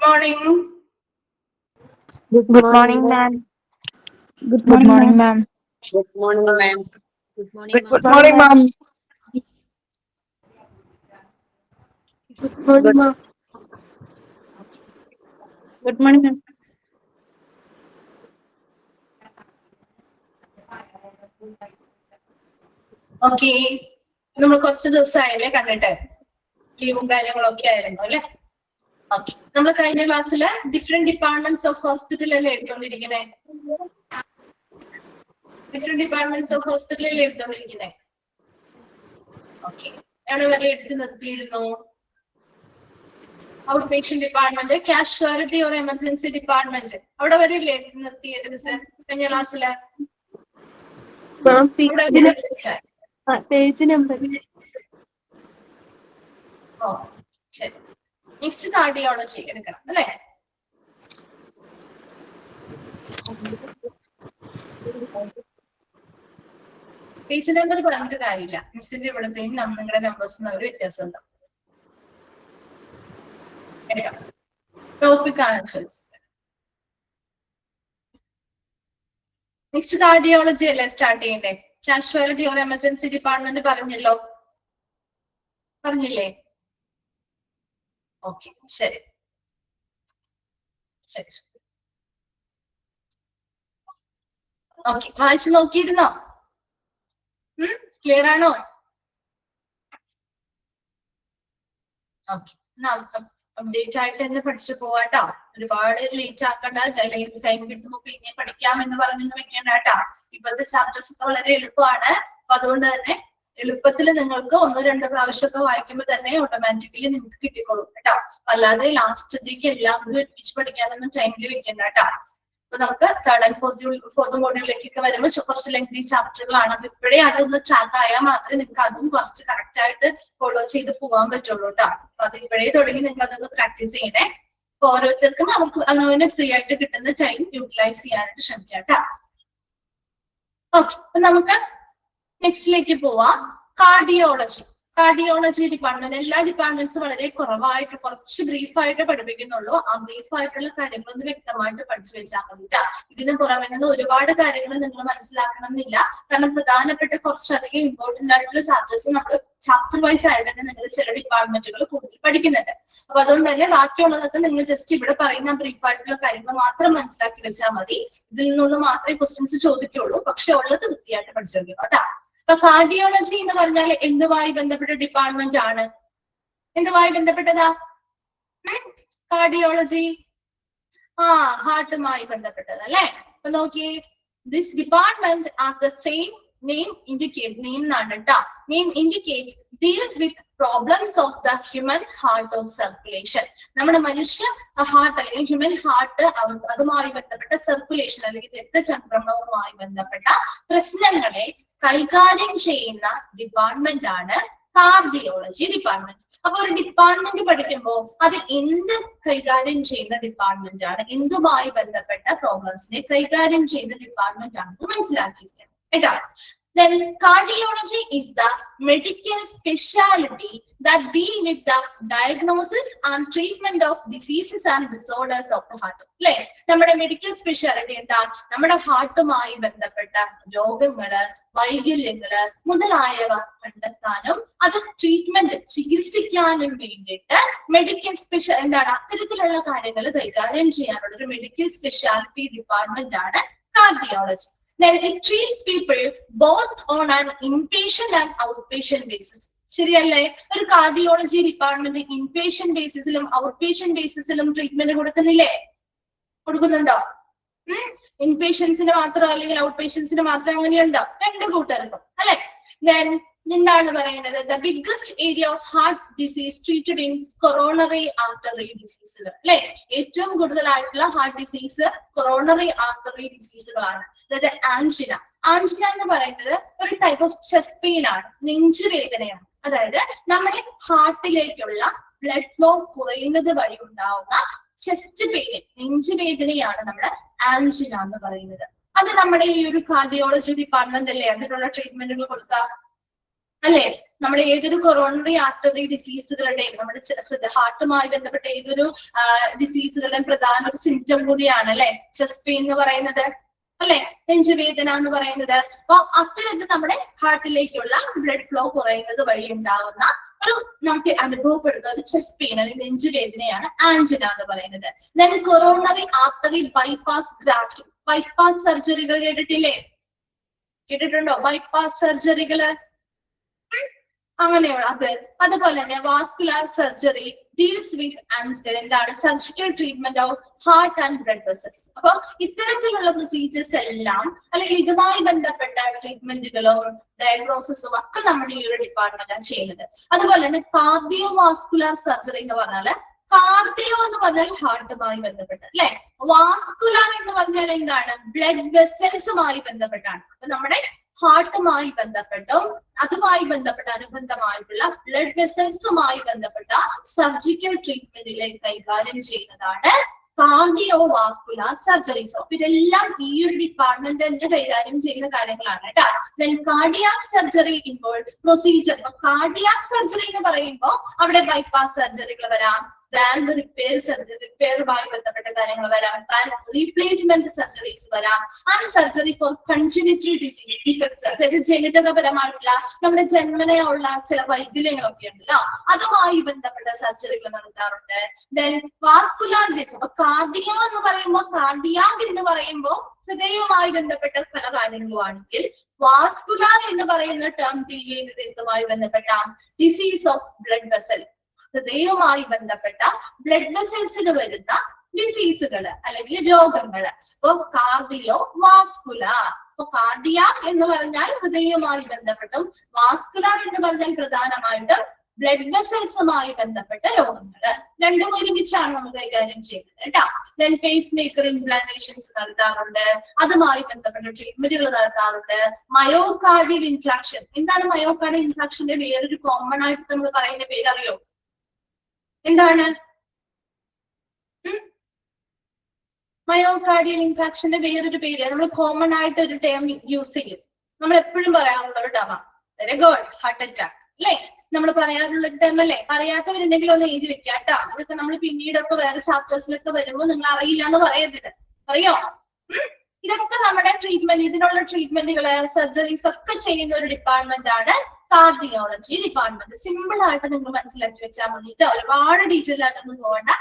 morning. Good morning, ma'am. Good morning, ma'am. Good morning, ma'am. Good morning, Good ma'am. morning, ma'am. Good morning, ma'am. Good morning, ma'am. Okay, നമ്മൾ കുറച്ച് ദിവസമായല്ലേ കണ്ടിട്ട്, ലീവും കാര്യങ്ങളൊക്കെ ആയിരുന്നു അല്ലെ. Okay, നമ്മൾ കഴിഞ്ഞ ക്ലാസ്സിൽ ഡിഫറെന്റ് ഡിപ്പാർട്ട്മെന്റ്സ് ഓഫ് ഹോസ്പിറ്റൽ അല്ലേ എടുത്തോണ്ടിരിക്കുന്നത്. ഡിഫറെന്റ് ഡിപ്പാർട്ട്മെന്റ്സ് ഓഫ് ഹോസ്പിറ്റലിൽ എടുത്തോണ്ടിരിക്കുന്നത്. ഓക്കെ, എവിടെ വരെ എടുത്ത് നിർത്തിയിരുന്നു? Outpatient department, casualty or emergency department, അവിടെ വരെ അല്ലേ എടുത്ത് നിർത്തിയത് മിസ് കഴിഞ്ഞ ക്ലാസ്സില്? Page number. ഓ ശരി, നെക്സ്റ്റ് കാർഡിയോളജി എടുക്കണം അല്ലേ. പേജ് നമ്പർ പറഞ്ഞിട്ട് കാര്യമില്ല, മിസ്സിന്റെ ഇവിടത്തെയും നിങ്ങളുടെ നമ്പേഴ്സ് ഒരു വ്യത്യാസം ഉണ്ടാവും. ടോപ്പിക് ആണ് ചോദിച്ചത്. നെക്സ്റ്റ് കാർഡിയോളജി അല്ലേ സ്റ്റാർട്ട് ചെയ്യണ്ടേ? കാഷ്വാലിറ്റി ഓർ എമർജൻസി ഡിപ്പാർട്ട്മെന്റ് പറഞ്ഞല്ലോ, പറഞ്ഞില്ലേ? ഓക്കെ, ശരി ശരി. ഓക്കെ, വായിച്ചു നോക്കിയിരുന്നോ? ക്ലിയർ ആണോ? ഓക്കെ, അപ്ഡേറ്റ് ആയിട്ട് തന്നെ പഠിച്ചു പോവാട്ടോ. ഒരുപാട് ലേറ്റ് ആക്കണ്ട, ടൈം കിട്ടുമ്പോ പിന്നെ പഠിക്കാമെന്ന് പറഞ്ഞു വെക്കേണ്ട കേട്ടാ. ഇപ്പോഴത്തെ ചാപ്റ്റേഴ്സ് ഒക്കെ വളരെ എളുപ്പമാണ്. അപ്പൊ അതുകൊണ്ട് തന്നെ എളുപ്പത്തിൽ നിങ്ങൾക്ക് 1-2 പ്രാവശ്യമൊക്കെ വായിക്കുമ്പോൾ തന്നെ ഓട്ടോമാറ്റിക്കലി നിങ്ങൾക്ക് കിട്ടിക്കോളും കേട്ടോ. അല്ലാതെ ലാസ്റ്റത്തേക്ക് എല്ലാം കൂടി ഒരുമിച്ച് പഠിക്കാനൊന്നും ടൈമിൽ വെക്കണ്ട കേട്ടോ. അപ്പൊ നമുക്ക് തേർഡ് ആൻഡ് ഫോർത്ത് മോഡ്യൂളിലേക്കൊക്കെ വരുമ്പോൾ കുറച്ച് ലെങ്തി ചാപ്റ്ററുകളാണ്. അപ്പൊ ഇപ്പോഴേ അതൊന്ന് ട്രാക്ക് ആയാൽ മാത്രമേ നിങ്ങൾക്ക് അതും കുറച്ച് കറക്റ്റ് ആയിട്ട് ഫോളോ ചെയ്ത് പോകാൻ പറ്റുള്ളൂ കേട്ടോ. അപ്പൊ അത് ഇപ്പോഴേ തുടങ്ങി നിങ്ങൾ അതൊന്ന് പ്രാക്ടീസ് ചെയ്യണേ. അപ്പൊ ഓരോരുത്തർക്കും അവർക്ക് ഫ്രീ ആയിട്ട് കിട്ടുന്ന ടൈം യൂട്ടിലൈസ് ചെയ്യാനായിട്ട് ശ്രമിക്കാം കേട്ടോ. ഓക്കെ, അപ്പൊ നമുക്ക് നെക്സ്റ്റിലേക്ക് പോവാം. കാർഡിയോളജി. കാർഡിയോളജി ഡിപ്പാർട്ട്മെന്റ്, എല്ലാ ഡിപ്പാർട്ട്മെന്റ്സ് വളരെ കുറവായിട്ട് കുറച്ച് ബ്രീഫായിട്ട് പഠിപ്പിക്കുന്നുള്ളൂ. ആ ബ്രീഫായിട്ടുള്ള കാര്യങ്ങളൊന്ന് വ്യക്തമായിട്ട് പഠിച്ചു വെച്ചാൽ മതി. ഇതിന് പുറമെ നിന്ന് ഒരുപാട് കാര്യങ്ങൾ നിങ്ങൾ മനസ്സിലാക്കണം എന്നില്ല. കാരണം പ്രധാനപ്പെട്ട കുറച്ചധികം ഇമ്പോർട്ടന്റ് ആയിട്ടുള്ള ചാപ്റ്റേഴ്സ് നമ്മൾ ചാപ്റ്റർ വൈസ് ആയിട്ട് തന്നെ നിങ്ങൾ ചില ഡിപ്പാർട്ട്മെന്റുകൾ കൂടുതൽ പഠിക്കുന്നുണ്ട്. അപ്പൊ അതുകൊണ്ട് തന്നെ ബാക്കിയുള്ളതൊക്കെ നിങ്ങൾ ജസ്റ്റ് ഇവിടെ പറയുന്ന ബ്രീഫായിട്ടുള്ള കാര്യങ്ങൾ മാത്രം മനസ്സിലാക്കി വെച്ചാൽ മതി. ഇതിൽ നിന്ന് മാത്രമേ ക്വസ്റ്റ്യൻസ് ചോദിക്കുള്ളൂ. പക്ഷെ ഉള്ളത് വൃത്തിയായിട്ട് പഠിച്ചു വെക്കും കേട്ടോ. അപ്പൊ കാർഡിയോളജി എന്ന് പറഞ്ഞാൽ എന്തുമായി ബന്ധപ്പെട്ട ഡിപ്പാർട്ട്മെന്റ് ആണ്? എന്തുമായി ബന്ധപ്പെട്ടതാ കാർഡിയോളജി? ഹാർട്ടുമായി ബന്ധപ്പെട്ടത് അല്ലെ. അപ്പൊ നോക്കിയേ, this department as the same name indicate, name എന്നാണ് കേട്ടോ, name indicate deals with problems of the human heart of circulation. നമ്മുടെ മനുഷ്യ ഹാർട്ട് അല്ലെങ്കിൽ ഹ്യൂമൻ ഹാർട്ട് അതുമായി ബന്ധപ്പെട്ട സർക്കുലേഷൻ അല്ലെങ്കിൽ രക്തചംക്രമണവുമായി ബന്ധപ്പെട്ട പ്രശ്നങ്ങളെ കൈകാര്യം ചെയ്യുന്ന ഡിപ്പാർട്ട്മെന്റ് ആണ് കാർഡിയോളജി ഡിപ്പാർട്ട്മെന്റ്. അപ്പൊ ഒരു ഡിപ്പാർട്ട്മെന്റ് പഠിക്കുമ്പോൾ അത് എന്ത് കൈകാര്യം ചെയ്യുന്ന ഡിപ്പാർട്ട്മെന്റ് ആണ്, എന്തുമായി ബന്ധപ്പെട്ട പ്രോബ്ലംസിനെ കൈകാര്യം ചെയ്യുന്ന ഡിപ്പാർട്ട്മെന്റ് ആണെന്ന് മനസ്സിലാക്കിയിരിക്കണം കേട്ടോ. Then cardiology is the medical specialty that deal with the diagnosis and treatment of diseases and disorders of the heart. അല്ലെ, നമ്മുടെ മെഡിക്കൽ സ്പെഷ്യാലിറ്റി എന്താ? നമ്മുടെ ഹാർട്ടുമായി ബന്ധപ്പെട്ട രോഗങ്ങള്, വൈകല്യങ്ങള് മുതലായവ കണ്ടെത്താനും അത് ട്രീറ്റ്മെന്റ് ചികിത്സിക്കാനും വേണ്ടിയിട്ട് മെഡിക്കൽ എന്താണ് അത്തരത്തിലുള്ള കാര്യങ്ങൾ കൈകാര്യം ചെയ്യാനുള്ള ഒരു മെഡിക്കൽ സ്പെഷ്യാലിറ്റി ഡിപ്പാർട്ട്മെന്റ് ആണ് cardiology. Then it treats people both on an inpatient and outpatient basis. ശരിയല്ലേ? ഒരു കാർഡിയോളജി ഡിപ്പാർട്ട്മെന്റ് ഇൻപേഷ്യന്റ് ബേസിസിലും ഔട്ട് പേഷ്യന്റ് ബേസിസിലും ട്രീറ്റ്മെന്റ് കൊടുക്കുന്നില്ലേ? കൊടുക്കുന്നുണ്ടോ? ഇൻപേഷ്യൻസിന് മാത്രം അല്ലെങ്കിൽ ഔട്ട് പേഷ്യൻസിന് മാത്രം അങ്ങനെയുണ്ടോ? രണ്ട് കൂട്ടർക്കും അല്ലെ. Then എന്താണ് പറയുന്നത്? The biggest area of heart disease treated in coronary artery disease. അല്ലെ, ഏറ്റവും കൂടുതലായിട്ടുള്ള ഹാർട്ട് ഡിസീസ് കൊറോണറി ആർട്ടറി ഡിസീസുകളാണ്. അതായത് ആൻജിന. ആൻജിന എന്ന് പറയുന്നത് ഒരു ടൈപ്പ് ഓഫ് ചെസ്റ്റ് പെയിൻ ആണ്, നെഞ്ചുവേദനയാണ്. അതായത് നമ്മുടെ ഹാർട്ടിലേക്കുള്ള ബ്ലഡ് ഫ്ലോ കുറയുന്നത് വഴി ഉണ്ടാവുന്ന ചെസ്റ്റ് പെയിൻ, നെഞ്ചുവേദനയാണ് നമ്മുടെ ആൻജിന എന്ന് പറയുന്നത്. അത് നമ്മുടെ ഈ ഒരു കാർഡിയോളജി ഡിപ്പാർട്ട്മെന്റ് അല്ലേ അതിനുള്ള ട്രീറ്റ്മെന്റുകൾ കൊടുക്കുക. അല്ലെ? നമ്മുടെ ഏതൊരു കൊറോണറി ആർട്ടറി ഡിസീസുകളുടെയും നമ്മുടെ ഹാർട്ടുമായി ബന്ധപ്പെട്ട ഏതൊരു ഡിസീസുകളുടെയും പ്രധാന ഒരു സിംറ്റം കൂടിയാണ് അല്ലെ ചെസ്റ്റ് പെയിൻ എന്ന് പറയുന്നത്, അല്ലെ? നെഞ്ചുവേദന എന്ന് പറയുന്നത്. അപ്പൊ അത്തരത്തിൽ നമ്മുടെ ഹാർട്ടിലേക്കുള്ള ബ്ലഡ് ഫ്ലോ കുറയുന്നത് വഴി ഉണ്ടാവുന്ന ഒരു നമുക്ക് അനുഭവപ്പെടുന്ന ഒരു ചെസ്റ്റ് പെയിൻ അല്ലെങ്കിൽ നെഞ്ചുവേദനയാണ് ആൻജിന എന്ന് പറയുന്നത്. Then coronary artery bypass graft, bypass സർജറികൾ കേട്ടിട്ടില്ലേ? കേട്ടിട്ടുണ്ടോ ബൈപാസ് സർജറികള്? അങ്ങനെയുള്ള അതുപോലെ തന്നെ vascular surgery deals with angina, എന്താണ് surgical treatment of heart and blood vessels. അപ്പൊ ഇത്തരത്തിലുള്ള പ്രൊസീജിയേഴ്സ് എല്ലാം അല്ലെങ്കിൽ ഇതുമായി ബന്ധപ്പെട്ട ട്രീറ്റ്മെന്റുകളും ഡയഗ്നോസിസും ഒക്കെ നമ്മുടെ ഈ ഒരു ഡിപ്പാർട്ട്മെന്റാണ് ചെയ്യുന്നത്. അതുപോലെ തന്നെ കാർഡിയോ വാസ്കുലാർ സർജറി എന്ന് പറഞ്ഞാല്, കാർഡിയോ എന്ന് പറഞ്ഞാൽ ഹാർട്ടുമായി ബന്ധപ്പെട്ട് അല്ലെ, വാസ്കുലാർ എന്ന് പറഞ്ഞാൽ എന്താണ് ബ്ലഡ് വെസൽസുമായി ബന്ധപ്പെട്ടാണ്. അപ്പൊ നമ്മുടെ ഹാർട്ടുമായി ബന്ധപ്പെട്ടും അതുമായി ബന്ധപ്പെട്ട അനുബന്ധമായിട്ടുള്ള ബ്ലഡ് വെസൽസുമായി ബന്ധപ്പെട്ട സർജിക്കൽ ട്രീറ്റ്മെന്റിലെ കൈകാര്യം ചെയ്യുന്നതാണ് കാർഡിയോ വാസ്കുലാർ സർജറീസ്. അപ്പൊ ഇതെല്ലാം ഈ ഒരു ഡിപ്പാർട്ട്മെന്റ് തന്നെ കൈകാര്യം ചെയ്യുന്ന കാര്യങ്ങളാണ് കേട്ടോ. Then cardiac surgery involve procedure. Cardiac surgery എന്ന് പറയുമ്പോൾ അവിടെ ബൈപ്പാസ് സർജറികൾ വരാം, വാൽവ് റിപ്പയറുമായി ബന്ധപ്പെട്ട കാര്യങ്ങൾ വരാം, വാൽവ് റീപ്ലേസ്മെന്റ് സർജറീസ് വരാം, and surgery for congenital disease defects, അതായത് ജനിതകപരമായിട്ടുള്ള നമ്മുടെ ജന്മനയുള്ള ചില വൈകല്യങ്ങളൊക്കെ ഉണ്ടല്ലോ അതുമായി ബന്ധപ്പെട്ട സർജറികൾ നടത്താറുണ്ട്. Then vascular disease. അപ്പൊ കാർഡിയോ എന്ന് പറയുമ്പോൾ, കാർഡിയാക് എന്ന് പറയുമ്പോൾ ഹൃദയവുമായി ബന്ധപ്പെട്ട പല കാര്യങ്ങളുമാണെങ്കിൽ, വാസ്കുലാർ എന്ന് പറയുന്ന ടേം ഡീൽ ചെയ്യുന്നത് എന്തുമായി ബന്ധപ്പെട്ട ഡിസീസ് ഓഫ് ബ്ലഡ് വെസൽ, ഹൃദയവുമായി ബന്ധപ്പെട്ട ബ്ലഡ് വെസൽസിന് വരുന്ന ഡിസീസുകൾ അല്ലെങ്കിൽ രോഗങ്ങൾ. അപ്പൊ കാർഡിയോ വാസ്കുലാർ. അപ്പൊ കാർഡിയാക് എന്ന് പറഞ്ഞാൽ ഹൃദയവുമായി ബന്ധപ്പെട്ടും വാസ്കുലാർ എന്ന് പറഞ്ഞാൽ പ്രധാനമായിട്ടും ബ്ലഡ് വെസൽസുമായി ബന്ധപ്പെട്ട രോഗങ്ങൾ. രണ്ടും ഒരുമിച്ചാണ് നമ്മൾ കൈകാര്യം ചെയ്യുന്നത് കേട്ടോ. ദെൻ പേസ് മേക്കർ ഇംപ്ലാന്റേഷൻസ് നടത്താറുണ്ട്, അതുമായി ബന്ധപ്പെട്ട ട്രീറ്റ്മെന്റുകൾ നടത്താറുണ്ട്. Myocardial infarction. എന്താണ് മയോകാർഡിയൽ ഇൻഫ്രാക്ഷന്റെ വേറൊരു കോമൺ ആയിട്ട് നമ്മൾ പറയുന്ന പേര് അറിയോ? എന്താണ് മയോകാർഡിയൽ ഇൻഫ്രാക്ഷന്റെ വേറൊരു പേര്? നമ്മൾ കോമൺ ആയിട്ട് ഒരു ടേം യൂസ് ചെയ്യും, നമ്മൾ എപ്പോഴും പറയാറുള്ള ഒരു term. Very good, heart attack അല്ലെ? നമ്മൾ പറയാറുള്ള ഒരു ടേം അല്ലേ? പറയാത്തവരുണ്ടെങ്കിൽ ഒന്ന് എഴുതി വെക്കാം കേട്ടോ. അതൊക്കെ നമ്മൾ പിന്നീടൊക്കെ വേറെ ചാപ്റ്റേഴ്സിലൊക്കെ വരുമ്പോൾ നിങ്ങൾ അറിയില്ല എന്ന് പറയരുത്, അറിയോ? ഇതൊക്കെ നമ്മുടെ ട്രീറ്റ്മെന്റ്, ഇതിനുള്ള ട്രീറ്റ്മെന്റുകള് സർജറീസ് ഒക്കെ ചെയ്യുന്ന ഒരു ഡിപ്പാർട്ട്മെന്റ് ആണ് കാർഡിയോളജി ഡിപ്പാർട്ട്മെന്റ്. സിമ്പിൾ ആയിട്ട് നിങ്ങൾ മനസ്സിലാക്കി വെച്ചാൽ മതിട്ട്, ഒരുപാട് ഡീറ്റെയിൽ ആയിട്ടൊന്നും പോകണ്ട,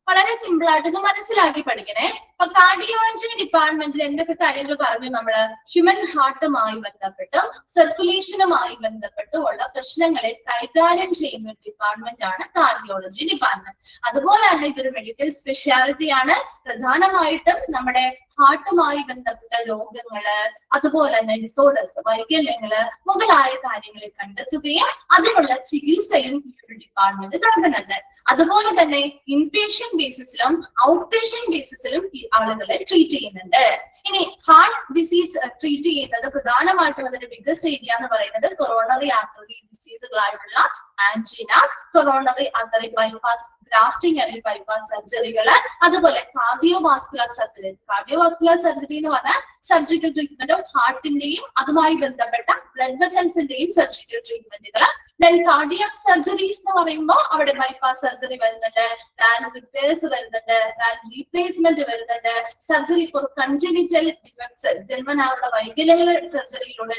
വളരെ സിമ്പിൾ ആയിട്ടൊന്ന് മനസ്സിലാക്കി പഠിക്കണേ. അപ്പൊ കാർഡിയോളജി ഡിപ്പാർട്ട്മെന്റിൽ എന്തൊക്കെ കാര്യങ്ങൾ പറഞ്ഞു നമ്മള്? ഹ്യൂമൻ ഹാർട്ടുമായി ബന്ധപ്പെട്ടും സർക്കുലേഷനുമായി ബന്ധപ്പെട്ടും ഉള്ള പ്രശ്നങ്ങളെ കൈകാര്യം ചെയ്യുന്ന ഒരു ഡിപ്പാർട്ട്മെന്റ് ആണ് കാർഡിയോളജി ഡിപ്പാർട്ട്മെന്റ്. അതുപോലെ തന്നെ ഇതൊരു മെഡിക്കൽ സ്പെഷ്യാലിറ്റി ആണ്. പ്രധാനമായിട്ടും നമ്മുടെ ഹാർട്ടുമായി ബന്ധപ്പെട്ട രോഗങ്ങള്, അതുപോലെ തന്നെ ഡിസോർഡേഴ്സ്, വൈകല്യങ്ങള് മുതലായ കാര്യങ്ങളെ കണ്ടെത്തുകയും അതിനുള്ള ചികിത്സയും ഈ ഒരു ഡിപ്പാർട്ട്മെന്റ് നടക്കുന്നുണ്ട്. അതുപോലെ തന്നെ ഇൻപേഷ്യന്റ് ബേസിസിലും ഔട്ട് പേഷ്യന്റ് ബേസിസിലും ഈ ആളുകളെ ട്രീറ്റ് ചെയ്യുന്നുണ്ട്. ഇനി ഹാർട്ട് ഡിസീസ് ട്രീറ്റ് ചെയ്യുന്നത് പ്രധാനമായിട്ടും അതിന്റെ ബിഗസ്റ്റ് ഏരിയ എന്ന് പറയുന്നത് കൊറോണറി ആർട്ടറി ഡിസീസുകളായിട്ടുള്ള angina, coronary artery bypass grafting അല്ലെങ്കിൽ ബൈപാസ് സർജറികള്, അതുപോലെ കാർഡിയോവാസ്കുലർ സർജറി. കാർഡിയോവാസ്കുലർ സർജറി എന്ന് പറഞ്ഞാൽ സർജിക്കൽ ട്രീറ്റ്മെന്റ് ഓഫ് ഹാർട്ടിന്റെയും അതുമായി ബന്ധപ്പെട്ട ബ്ലഡ് വെസൽസിന്റെയും സർജിക്കൽ ട്രീറ്റ്മെന്റുകൾ. ദെൻ കാർഡിയാക് സർജറീസ് എന്ന് പറയുമ്പോൾ അവിടെ ബൈപാസ് സർജറി വരുന്നുണ്ട്, വാൽവ് റിപ്പയർസ് വരുന്നുണ്ട്, വാൽവ് റീപ്ലേസ്മെന്റ് വരുന്നുണ്ട്, സർജറി ഫോർ കൺജനിറ്റൽ ഡിഫക്ട്സ്, ജന്മനായുള്ള വൈകല്യങ്ങൾ സർജറിയിലൂടെ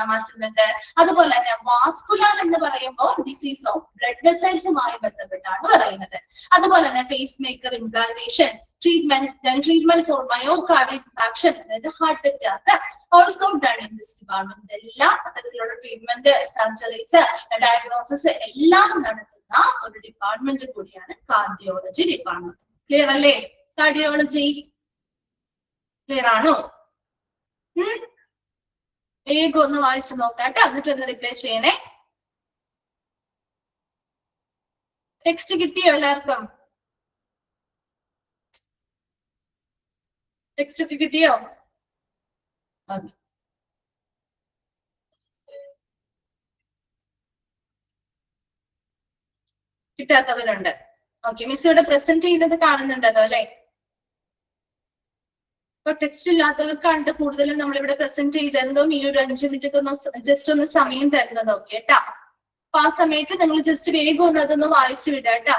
മാറ്റുന്നുണ്ട്. അതുപോലെ തന്നെ വാസ്കുലാർ എന്ന് പറയുമ്പോൾ ഡിസീസ് ഓഫ് ബ്ലഡ് വെസൽസുമായി ബന്ധപ്പെട്ടാണ് പറയുന്നത്. അതുപോലെ തന്നെ pacemaker implantation treatment for myocardial infarction, അതായത് heart attack also done in this department. എല്ലാ തരത്തിലുള്ള ട്രീറ്റ്മെന്റ്, സർജറീസ്, ഡയഗ്നോസിസ് എല്ലാം നടത്തുന്ന ഒരു ഡിപ്പാർട്ട്മെന്റ് കൂടിയാണ് കാർഡിയോളജി ഡിപ്പാർട്ട്മെന്റ്. ക്ലിയർ അല്ലേ? കാർഡിയോളജി ക്ലിയർ ആണോ? വേഗം ഒന്ന് വായിച്ചു നോക്കാട്ടെ, എന്നിട്ട് ഒന്ന് റിപ്ലൈ ചെയ്യണേ. ടെക്സ്റ്റ് കിട്ടിയോ എല്ലാവർക്കും? ടെക്സ്റ്റ് ഒക്കെ കിട്ടിയോ? കിട്ടാത്തവരുണ്ട്. ഓക്കെ, മിസ് ഇവിടെ പ്രസന്റ് ചെയ്യുന്നത് കാണുന്നുണ്ടല്ലോ അല്ലെ? ഇപ്പൊ ടെക്സ്റ്റ് ഇല്ലാത്തവർക്കാണ്ട് കൂടുതലും നമ്മളിവിടെ പ്രസന്റ് ചെയ്തിരുന്നതും ഈ ഒരു 5 മിനിറ്റ് ഒന്ന് ജസ്റ്റ് ഒന്ന് സമയം തരുന്നതൊക്കെ കേട്ടാ. അപ്പൊ ആ സമയത്ത് നിങ്ങൾ ജസ്റ്റ് വേഗം ഒന്ന് അതൊന്ന് വായിച്ചു വിടാ കേട്ടാ.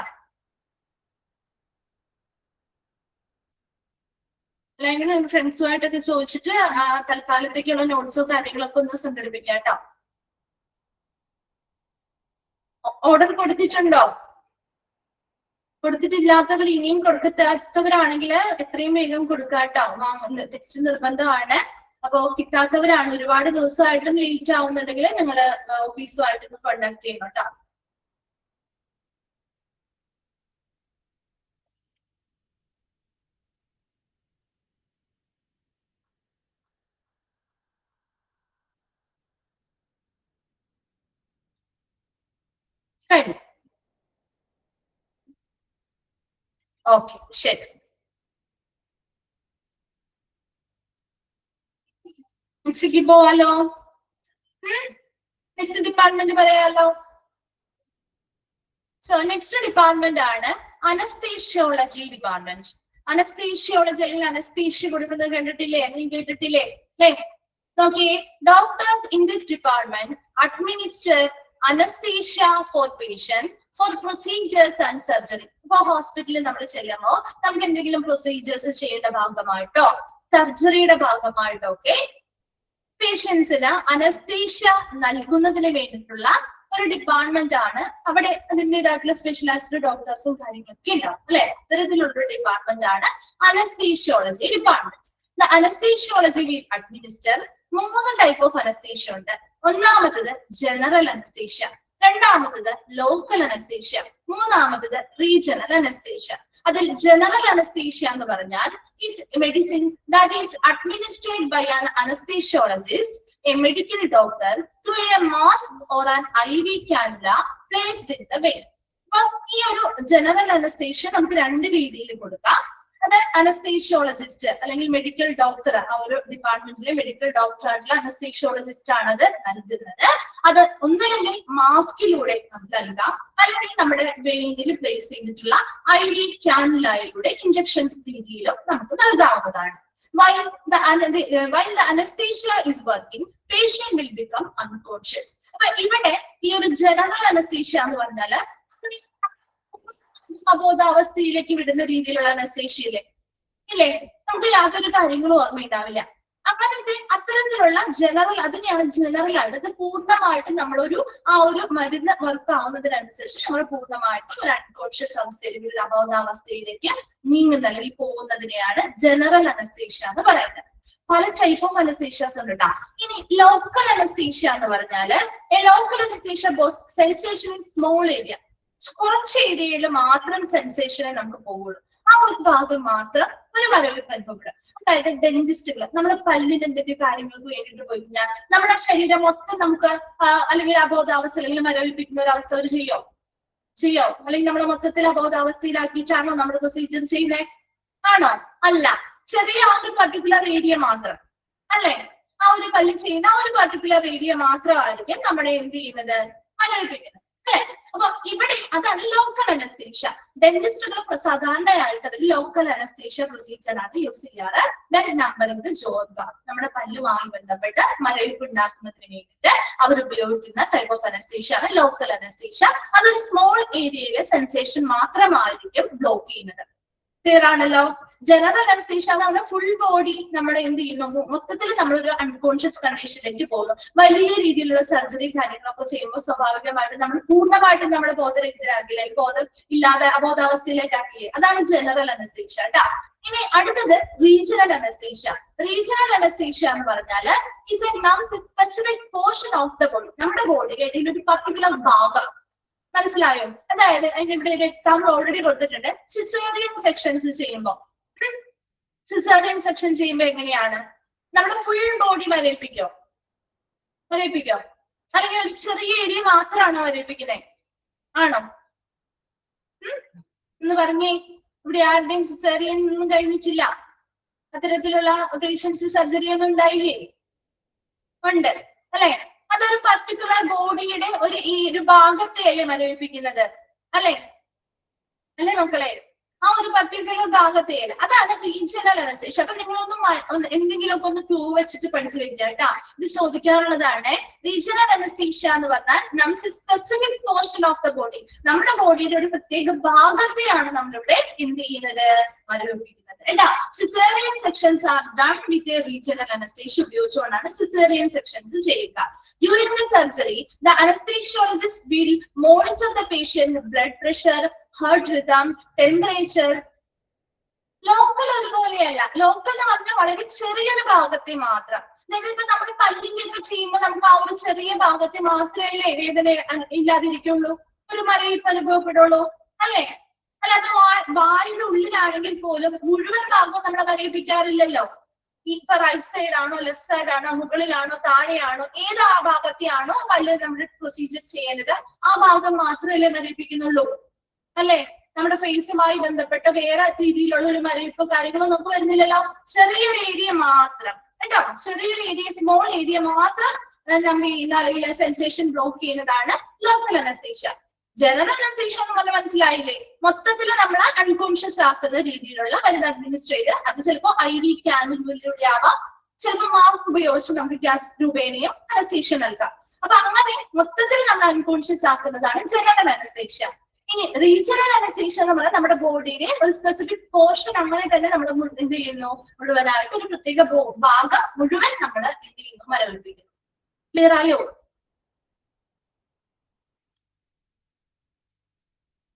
അല്ലെങ്കിൽ നിങ്ങൾ ഫ്രണ്ട്സുമായിട്ടൊക്കെ ചോദിച്ചിട്ട് തൽക്കാലത്തേക്കുള്ള നോട്ട്സോ കാര്യങ്ങളൊക്കെ ഒന്ന് സംഘടിപ്പിക്കാം കേട്ടോ. ഓർഡർ കൊടുത്തിട്ടുണ്ടോ? കൊടുത്തിട്ടില്ലാത്തവർ ഇനിയും കൊടുക്കാത്തവരാണെങ്കിൽ എത്രയും വേഗം കൊടുക്കാട്ടോ. ടെക്സ്റ്റ് നിർബന്ധമാണ്. അപ്പൊ കിട്ടാത്തവരാണ്, ഒരുപാട് ദിവസമായിട്ടും ലേറ്റ് ആവുന്നുണ്ടെങ്കിൽ നിങ്ങൾ ഓഫീസുമായിട്ടൊന്ന് കോണ്ടാക്ട് ചെയ്യണം കേട്ടോ. കഴിഞ്ഞു. ഓക്കെ, ശരി. നെക്സ്റ്റ് പോവാലോ. നെക്സ്റ്റ് ഡിപ്പാർട്ട്മെന്റ് പറയാലോ. സോ നെക്സ്റ്റ് ഡിപ്പാർട്ട്മെന്റ് ആണ് അനസ്തേഷ്യോളജി ഡിപ്പാർട്ട്മെന്റ്. അനസ്തേഷ്യോളജി അല്ലെങ്കിൽ അനസ്തേഷ്യ കൊടുക്കുന്നത് കണ്ടിട്ടില്ലേ? നീ കേട്ടിട്ടില്ലേ? അല്ലേ? നോക്കിയേ, doctors in this department administer anaesthesia for patient for procedures and surgery. ഇപ്പൊ ഹോസ്പിറ്റലിൽ നമ്മൾ ചെല്ലുമ്പോ നമുക്ക് എന്തെങ്കിലും പ്രൊസീജിയേഴ്സ് ചെയ്യേണ്ട ഭാഗമായിട്ടോ സർജറിയുടെ ഭാഗമായിട്ടോ ഒക്കെ പേഷ്യൻസിന് അനസ്തേഷ്യ നൽകുന്നതിന് വേണ്ടിയിട്ടുള്ള ഒരു ഡിപ്പാർട്ട്മെന്റ് ആണ്. അവിടെ അതിൻ്റെതായിട്ടുള്ള സ്പെഷ്യലൈസ്ഡ് ഡോക്ടേഴ്സും കാര്യങ്ങളൊക്കെ ഉണ്ടാവും അല്ലെ. ഇത്തരത്തിലുള്ള ഡിപ്പാർട്ട്മെന്റ് ആണ് anaesthesiology department. Anaesthesiology will administer 3 type of anaesthesia ഉണ്ട്. ഒന്നാമത്തത് ജനറൽ അനസ്തേഷ്യ, രണ്ടാമത്തത് ലോക്കൽ അനസ്തേഷ്യ, മൂന്നാമത്തത് റീജിയണൽ അനസ്തേഷ്യ. അതിൽ ജനറൽ അനസ്തേഷ്യ എന്ന് പറഞ്ഞാൽ is medicine that is administered by an anesthesiologist, a medical doctor, through a mask or an IV cannula placed in the vein. അപ്പൊ ഈ ഒരു ജനറൽ അനസ്തേഷ്യ നമുക്ക് 2 രീതിയിൽ കൊടുക്കാം. അത് അനസ്തേഷ്യോളജിസ്റ്റ് അല്ലെങ്കിൽ മെഡിക്കൽ ഡോക്ടർ, ആ ഒരു ഡിപ്പാർട്ട്മെന്റിലെ മെഡിക്കൽ ഡോക്ടർ ആയിട്ടുള്ള അനസ്തേഷ്യോളജിസ്റ്റ് ആണ് അത് നൽകുന്നത്. അത് ഒന്നല്ലെങ്കിൽ മാസ്കിലൂടെ നൽകാം, അല്ലെങ്കിൽ നമ്മുടെ വെയിനിൽ പ്ലേസ് ചെയ്തിട്ടുള്ള IV ക്യാനുലയിലൂടെ ഇഞ്ചക്ഷൻസ് രീതിയിലും നമുക്ക് നൽകാവുന്നതാണ്. While the anesthesia is working, patient will become unconscious. അപ്പൊ ഇവിടെ ഈ ഒരു ജനറൽ അനസ്തേഷ്യ എന്ന് പറഞ്ഞാല് അബോധാവസ്ഥയിലേക്ക് വിടുന്ന രീതിയിലുള്ള അനസ്തേഷ്യയില്ലേ ഇല്ലേ, നമുക്ക് യാതൊരു കാര്യങ്ങളും ഓർമ്മയുണ്ടാവില്ല. അങ്ങനത്തെ അത്തരത്തിലുള്ള ജനറൽ, അതിനെയാണ് ജനറൽ ആയിട്ട്. അത് പൂർണ്ണമായിട്ട് നമ്മളൊരു ആ ഒരു മരുന്ന് വർക്ക് ആവുന്നതിനനുസരിച്ച് നമ്മൾ പൂർണ്ണമായിട്ട് ഒരു അൺകോൺഷ്യസ് അവസ്ഥയിലേക്ക്, ഒരു അബോധാവസ്ഥയിലേക്ക് നീങ്ങുന്ന അല്ലെങ്കിൽ പോകുന്നതിനെയാണ് ജനറൽ അനസ്തേഷ്യ എന്ന് പറയുന്നത്. പല ടൈപ്പ് ഓഫ് അനസ്തേഷ്യാസ് ഉണ്ട് കേട്ടോ. ഇനി ലോക്കൽ അനസ്തേഷ്യ എന്ന് പറഞ്ഞാല് local anaesthesia sensation in small area, കുറച്ച് ഏരിയയിൽ മാത്രം സെൻസേഷനെ നമുക്ക് പോകുള്ളൂ. ആ ഒരു ഭാഗം മാത്രം ഒരു മരവിപ്പ് അനുഭവപ്പെടും. അതായത് ഡെന്റിസ്റ്റുകൾ നമ്മുടെ പല്ലിന് എന്തെങ്കിലും കാര്യങ്ങൾക്ക് വേണ്ടിയിട്ട് പോയി കഴിഞ്ഞാൽ നമ്മുടെ ശരീരം മൊത്തം നമുക്ക് അല്ലെങ്കിൽ അബോധാവസ്ഥ അല്ലെങ്കിൽ മരവിപ്പിക്കുന്ന ഒരു അവസ്ഥ അവർ ചെയ്യോ? അല്ലെങ്കിൽ നമ്മളെ മൊത്തത്തിൽ അബോധാവസ്ഥയിലാക്കിയിട്ടാണോ നമ്മുടെ പ്രൊസീജിയർ ചെയ്യുന്നത്? ആണോ? അല്ല, ചെറിയ ആ ഒരു പർട്ടിക്കുലർ ഏരിയ മാത്രം അല്ലെ. ആ ഒരു പല്ല് ചെയ്യുന്ന ആ ഒരു പർട്ടിക്കുലർ ഏരിയ മാത്രമായിരിക്കും നമ്മുടെ എന്ത് ചെയ്യുന്നത്, മരവിപ്പിക്കുന്നത് അല്ലെ. അപ്പൊ ഇവിടെ അതാണ് ലോക്കൽ അനസ്തേഷ്യ. ഡെന്റിസ്റ്റുകൾ സാധാരണയായിട്ട് ലോക്കൽ അനസ്തേഷ്യ പ്രൊസീജിയർ ആണ് യൂസ് ചെയ്യാറ്. നമ്പറിന്റെ ജോർഗ, നമ്മുടെ പല്ലുമായി ബന്ധപ്പെട്ട് മരവിപ്പ് ഉണ്ടാക്കുന്നതിന് വേണ്ടിയിട്ട് അവർ ഉപയോഗിക്കുന്ന ടൈപ്പ് ഓഫ് അനസ്തേഷ്യ ആണ് ലോക്കൽ അനസ്തേഷ്യ. അതൊരു സ്മോൾ ഏരിയയിലെ സെൻസേഷൻ മാത്രമായിരിക്കും ബ്ലോക്ക് ചെയ്യുന്നത്. ക്ലിയർ ആണല്ലോ. ജനറൽ അനസ്തേഷ്യ നമ്മുടെ ഫുൾ ബോഡി നമ്മുടെ എന്ത് ചെയ്യുന്നു, മൊത്തത്തിൽ നമ്മളൊരു അൺകോൺഷ്യസ് കണ്ടീഷനിലേക്ക് പോകുന്നു. വലിയ രീതിയിലുള്ള സർജറി കാര്യങ്ങളൊക്കെ ചെയ്യുമ്പോൾ സ്വാഭാവികമായിട്ട് നമ്മൾ പൂർണ്ണമായിട്ടും നമ്മുടെ ബോധരഹിതരാക്കില്ല, ബോധം ഇല്ലാതെ അബോധാവസ്ഥയിലേക്കാക്കില്ലേ. അതാണ് ജനറൽ അനസ്തേഷ്യ കേട്ടോ. ഇനി അടുത്തത് റീജിയണൽ അനസ്തേഷ്യ. റീജിയണൽ അനസ്തേഷ്യ എന്ന് പറഞ്ഞാല് is A non specific portion of the body. നമ്മുടെ ബോഡിയിൽ ഏതെങ്കിലും ഒരു പർട്ടിക്കുലർ ഭാഗം, മനസ്സിലായോ? അതായത് അതിന് ഇവിടെ ഒരു എക്സാമ്പിൾ ഓൾറെഡി കൊടുത്തിട്ടുണ്ട്. സിസേറിയൻ സെക്ഷൻസ് ചെയ്യുമ്പോൾ, സിസേറിയൻ സെക്ഷൻ ചെയ്യുമ്പോ എങ്ങനെയാണ്, നമ്മുടെ ഫുൾ ബോഡി മരവിപ്പിക്കോ? അല്ലെങ്കിൽ ഒരു ചെറിയ ഏരിയ മാത്രമാണോ മരവിപ്പിക്കുന്നത്? ആണോ? എന്ന് പറഞ്ഞേ. ഇവിടെ ആരുടെയും സിസേറിയൻ ഒന്നും കഴിഞ്ഞിട്ടില്ല, അത്തരത്തിലുള്ള ഓപ്പറേഷൻസ് സർജറി ഒന്നും ഉണ്ടായില്ലേ? ഉണ്ട് അല്ലെ. അതൊരു പർട്ടിക്കുലർ ബോഡിയുടെ ഒരു ഭാഗത്തെയല്ലേ മരവിപ്പിക്കുന്നത് അല്ലെ മക്കളെ? ആ ഒരു പർട്ടിക്കുലർ ഭാഗത്തേക്ക്. അതാണ് റീജിയണൽ അനസ്തേഷ്യ. അപ്പൊ നിങ്ങളൊന്നും എന്തെങ്കിലുമൊക്കെ ഒന്ന് ക്ലൂ വെച്ചിട്ട് പഠിച്ചു വെക്കുക കേട്ടോ. ഇത് ചോദിക്കാറുള്ളതാണ്. റീജിയണൽ അനസ്തേഷ്യ എന്ന് പറഞ്ഞാൽ നമുക്ക് specific portion of the body, നമ്മുടെ ബോഡിയുടെ ഒരു പ്രത്യേക ഭാഗത്തെയാണ് നമ്മളിവിടെ എന്ത് ചെയ്യുന്നത്, മരവിപ്പിക്കുന്നത് കേട്ടോ. Caesarean sections are done with a regional anaesthesia ഉപയോഗിച്ചുകൊണ്ടാണ് സിസേറിയൻ സെക്ഷൻസ് ചെയ്യുക. During the surgery, the anesthesiologist will monitor the patient blood pressure, heart rhythm, temperature. Local ഒരുപോലെയല്ല. ലോക്കൽ എന്ന് പറഞ്ഞാൽ വളരെ ചെറിയൊരു ഭാഗത്തെ മാത്രം. അതായത് ഇപ്പൊ നമ്മൾ പല്ലിങ്ങൊക്കെ ചെയ്യുമ്പോൾ നമുക്ക് ആ ഒരു ചെറിയ ഭാഗത്തെ മാത്രമല്ലേ വേദന ഇല്ലാതിരിക്കുള്ളൂ, ഒരു മരവിപ്പ് അനുഭവപ്പെടുള്ളൂ അല്ലേ? അല്ലാതെ വായുടെ ഉള്ളിലാണെങ്കിൽ പോലും മുഴുവൻ ഭാഗവും നമ്മളെ മരവിപ്പിക്കാറില്ലല്ലോ. ഇപ്പൊ റൈറ്റ് സൈഡ് ആണോ, ലെഫ്റ്റ് സൈഡ് ആണോ, മുകളിലാണോ, താഴെയാണോ, ഏത് ആ ഭാഗത്തെയാണോ പല്ല് നമ്മൾ പ്രൊസീജിയർ ചെയ്യേണ്ടത് ആ ഭാഗം മാത്രമല്ലേ മരവിപ്പിക്കുന്നുള്ളൂ അല്ലെ? നമ്മുടെ ഫേസുമായി ബന്ധപ്പെട്ട വേറെ രീതിയിലുള്ള ഒരു മരവിപ്പോ കാര്യങ്ങളോ നമുക്ക് വരുന്നില്ലല്ലോ. ചെറിയൊരു ഏരിയ മാത്രം കേട്ടോ, ചെറിയൊരു ഏരിയ, സ്മോൾ ഏരിയ മാത്രം നമ്മൾ ചെയ്യുന്ന അല്ലെങ്കിൽ സെൻസേഷൻ ബ്ലോക്ക് ചെയ്യുന്നതാണ് ലോക്കൽ അനസ്തേഷ്യ. ജനറൽ അനസ്തേഷ്യ എന്ന് പറഞ്ഞാൽ മനസ്സിലായില്ലേ? മൊത്തത്തിൽ നമ്മൾ അൺകോൺഷ്യസ് ആക്കുന്ന രീതിയിലുള്ള മരുന്ന് അഡ്മിനിസ്റ്റർ ചെയ്ത്, അത് ചിലപ്പോൾ IV ക്യാനുലയിലൂടെ ആവാം, ചിലപ്പോൾ മാസ്ക് ഉപയോഗിച്ച് നമുക്ക് ഗ്യാസ് രൂപേണയും അനസ്തേഷ്യ നൽകാം. അപ്പൊ അങ്ങനെ മൊത്തത്തിൽ നമ്മൾ അൺകോൺഷ്യസ് ആക്കുന്നതാണ് ജനറൽ അനസ്തേഷ്യ. ഇനി റീജിയണൽ അനസ്തേഷ്യ എന്ന് പറഞ്ഞാൽ നമ്മുടെ ബോഡിയുടെ ഒരു സ്പെസിഫിക് പോർഷൻ അങ്ങനെ തന്നെ നമ്മൾ എന്ത് ചെയ്യുന്നു, മുഴുവനായിട്ട് ഒരു പ്രത്യേക ഭാഗം മുഴുവൻ നമ്മൾ എന്ത് ചെയ്യുന്നു, മരവിപ്പിക്കുന്നു. ക്ലിയർ ആയോ?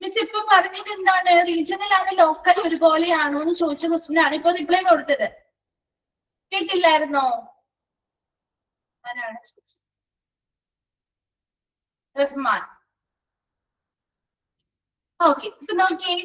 മിസ് ഇപ്പൊ പറഞ്ഞത് എന്താണ്, റീജിയണൽ ആണ് ലോക്കൽ ഒരുപോലെയാണോ എന്ന് ചോദിച്ച ക്വസ്റ്റിനാണ് ഇപ്പൊ റിപ്ലൈ കൊടുത്തത്. കേട്ടില്ലായിരുന്നോ? ആരാണ് ചോദിച്ചത്? റഹ്മാൻ. ഓക്കെ, ഇപ്പൊ നോക്കിയേ.